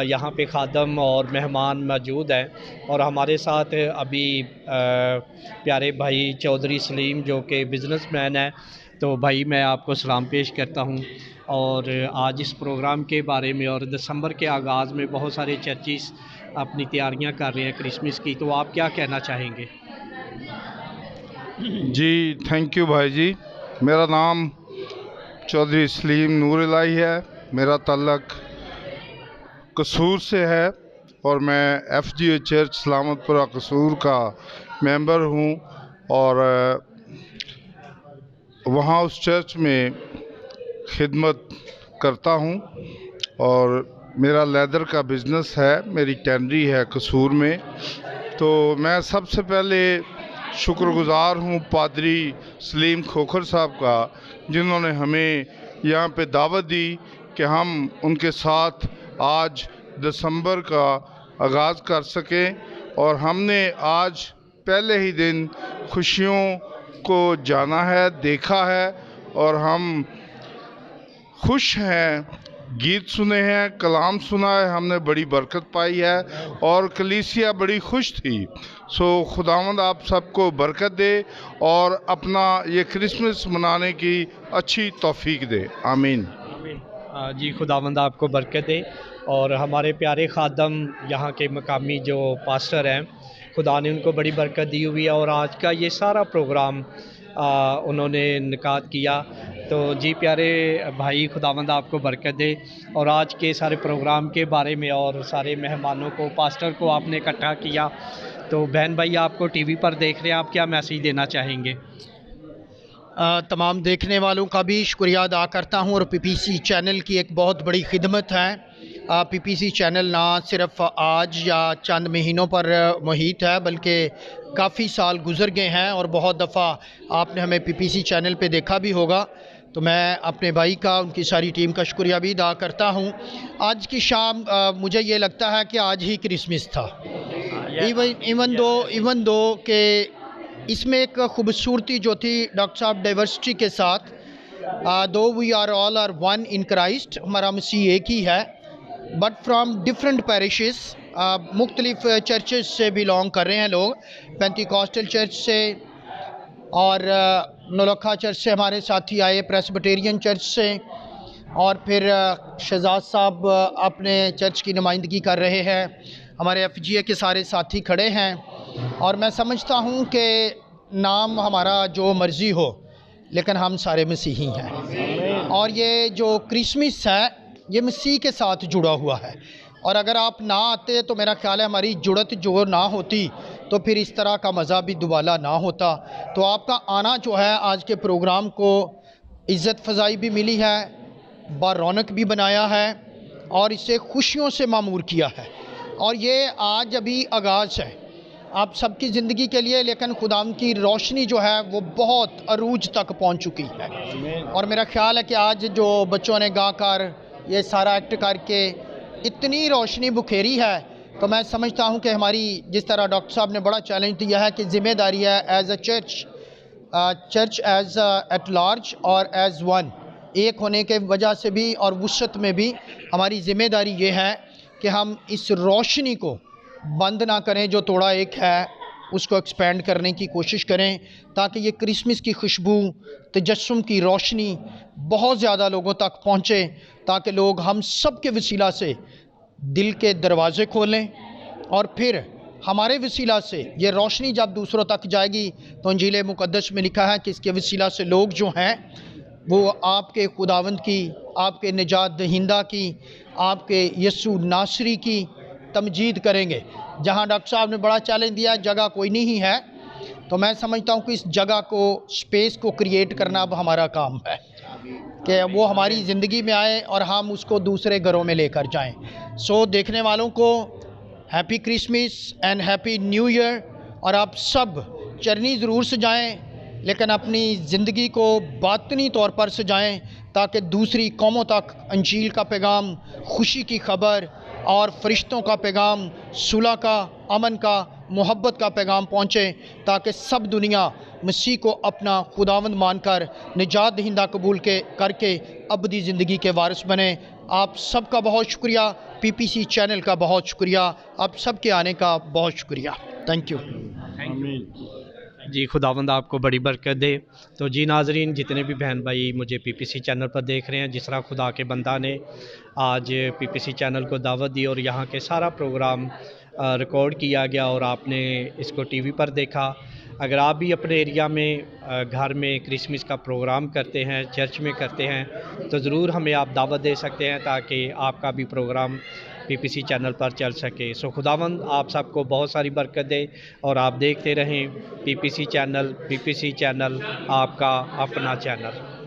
यहाँ पे खादम और मेहमान मौजूद हैं और हमारे साथ अभी प्यारे भाई चौधरी सलीम जो कि बिज़नेसमैन हैं। तो भाई, मैं आपको सलाम पेश करता हूँ और आज इस प्रोग्राम के बारे में और दिसंबर के आगाज़ में बहुत सारे चर्चिस अपनी तैयारियां कर रहे हैं क्रिसमस की, तो आप क्या कहना चाहेंगे? जी, थैंक यू भाई जी। मेरा नाम चौधरी सलीम नूर इलाही है, मेरा ताल्लुक़ कसूर से है और मैं FGA चर्च सलामतपुरा कसूर का मेंबर हूं और वहां उस चर्च में खिदमत करता हूं और मेरा लेदर का बिज़नेस है, मेरी टैनरी है कसूर में। तो मैं सबसे पहले शुक्रगुज़ार हूँ पादरी सलीम खोखर साहब का, जिन्होंने हमें यहाँ पे दावत दी कि हम उनके साथ आज दिसंबर का आगाज़ कर सकें। और हमने आज पहले ही दिन खुशियों को जाना है, देखा है और हम खुश हैं। गीत सुने हैं, कलाम सुना है, हमने बड़ी बरकत पाई है और कलीसिया बड़ी खुश थी। सो खुदावंद आप सबको बरकत दे और अपना ये क्रिसमस मनाने की अच्छी तौफीक दे। आमीन। जी, खुदावंद आपको बरकत दे और हमारे प्यारे खादम यहाँ के मकामी जो पास्टर हैं, खुदा ने उनको बड़ी बरकत दी हुई है और आज का ये सारा प्रोग्राम उन्होंने इनेकाद किया। तो जी प्यारे भाई, खुदावंद आपको बरकत दे और आज के सारे प्रोग्राम के बारे में और सारे मेहमानों को, पास्टर को आपने इकट्ठा किया। तो बहन भाई आपको टीवी पर देख रहे हैं, आप क्या मैसेज देना चाहेंगे? तमाम देखने वालों का भी शुक्रिया अदा करता हूं और PPC चैनल की एक बहुत बड़ी खिदमत है। PPC चैनल ना सिर्फ आज या चंद महीनों पर मुहित है बल्कि काफ़ी साल गुजर गए हैं और बहुत दफ़ा आपने हमें PPC चैनल पे देखा भी होगा। तो मैं अपने भाई का, उनकी सारी टीम का शुक्रिया भी अदा करता हूं। आज की शाम मुझे ये लगता है कि आज ही क्रिसमस था। इवन दो के इसमें एक खूबसूरती जो थी डॉक्टर साहब डाइवर्सिटी के साथ, though we are all are one in Christ, हमारा मसीह एक ही है, बट फ्राम डिफरेंट पैरिशेस, मुख्तलिफ चर्चेस से बिलोंग कर रहे हैं लोग, पेंटिकॉस्टल चर्च से और नौलखा चर्च से हमारे साथी आए, प्रेस्बिटेरियन चर्च से, और फिर शहजाद साहब अपने चर्च की नुमाइंदगी कर रहे हैं, हमारे FGA के सारे साथी खड़े हैं। और मैं समझता हूँ कि नाम हमारा जो मर्ज़ी हो लेकिन हम सारे मसीही हैं, और ये जो क्रिसमस है ये मसीह के साथ जुड़ा हुआ है, और अगर आप ना आते तो मेरा ख्याल है हमारी जुड़त जो ना होती तो फिर इस तरह का मज़ा भी दुबाला ना होता। तो आपका आना जो है आज के प्रोग्राम को इज़्ज़त फ़ज़ाई भी मिली है, बारौनक भी बनाया है और इसे खुशियों से मामूर किया है। और ये आज अभी आगाज़ है आप सबकी ज़िंदगी के लिए, लेकिन खुदाम की रोशनी जो है वो बहुत अरूज तक पहुंच चुकी है। और मेरा ख्याल है कि आज जो बच्चों ने गा कर ये सारा एक्ट करके इतनी रोशनी बुखेरी है, तो मैं समझता हूं कि हमारी, जिस तरह डॉक्टर साहब ने बड़ा चैलेंज दिया है कि ज़िम्मेदारी है as a church as at large और एज वन, एक होने के वजह से भी और वुसअत में भी हमारी ज़िम्मेदारी ये है कि हम इस रोशनी को बंद ना करें, जो तोड़ा एक है उसको एक्सपेंड करने की कोशिश करें, ताकि ये क्रिसमस की खुशबू, तजस्सुम की रोशनी बहुत ज़्यादा लोगों तक पहुँचे, ताकि लोग हम सब के वसीला से दिल के दरवाज़े खोलें, और फिर हमारे वसीला से ये रोशनी जब दूसरों तक जाएगी तो इंजील मुक़द्दस में लिखा है कि इसके वसीला से लोग जो हैं वो आपके खुदावंद की, आपके निजात दहिंदा की, आपके यीशु नासरी की तमजीद करेंगे। जहाँ डॉक्टर साहब ने बड़ा चैलेंज दिया, जगह कोई नहीं है, तो मैं समझता हूँ कि इस जगह को, स्पेस को क्रिएट करना अब हमारा काम है कि वो हमारी ज़िंदगी में आए और हम उसको दूसरे घरों में लेकर जाएं। सो देखने वालों को happy Christmas and happy new year. और आप सब चरनी ज़रूर सजाएं, लेकिन अपनी ज़िंदगी को बातनी तौर पर सजाएं, ताकि दूसरी कौमों तक इंजील का पैगाम, खुशी की खबर और फरिश्तों का पैगाम, सुलह का, अमन का, मोहब्बत का पैगाम पहुँचे, ताकि सब दुनिया मसीह को अपना खुदावंद मानकर निजात दहिंदा कबूल करके अबदी ज़िंदगी के वारिस बने। आप सबका बहुत शुक्रिया, PPC चैनल का बहुत शुक्रिया, आप सब के आने का बहुत शुक्रिया। Thank you. जी, खुदावंद आपको बड़ी बरकत दे। तो जी नाजरीन, जितने भी बहन भाई मुझे PPC चैनल पर देख रहे हैं, जिस तरह खुदा के बंदा ने आज PPC चैनल को दावत दी और यहाँ के सारा प्रोग्राम रिकॉर्ड किया गया और आपने इसको TV पर देखा। अगर आप भी अपने एरिया में घर में क्रिसमस का प्रोग्राम करते हैं, चर्च में करते हैं, तो ज़रूर हमें आप दावत दे सकते हैं, ताकि आपका भी प्रोग्राम PPC चैनल पर चल सके। सो खुदावंद आप सबको बहुत सारी बरकत दे और आप देखते रहें PPC चैनल आपका अपना चैनल।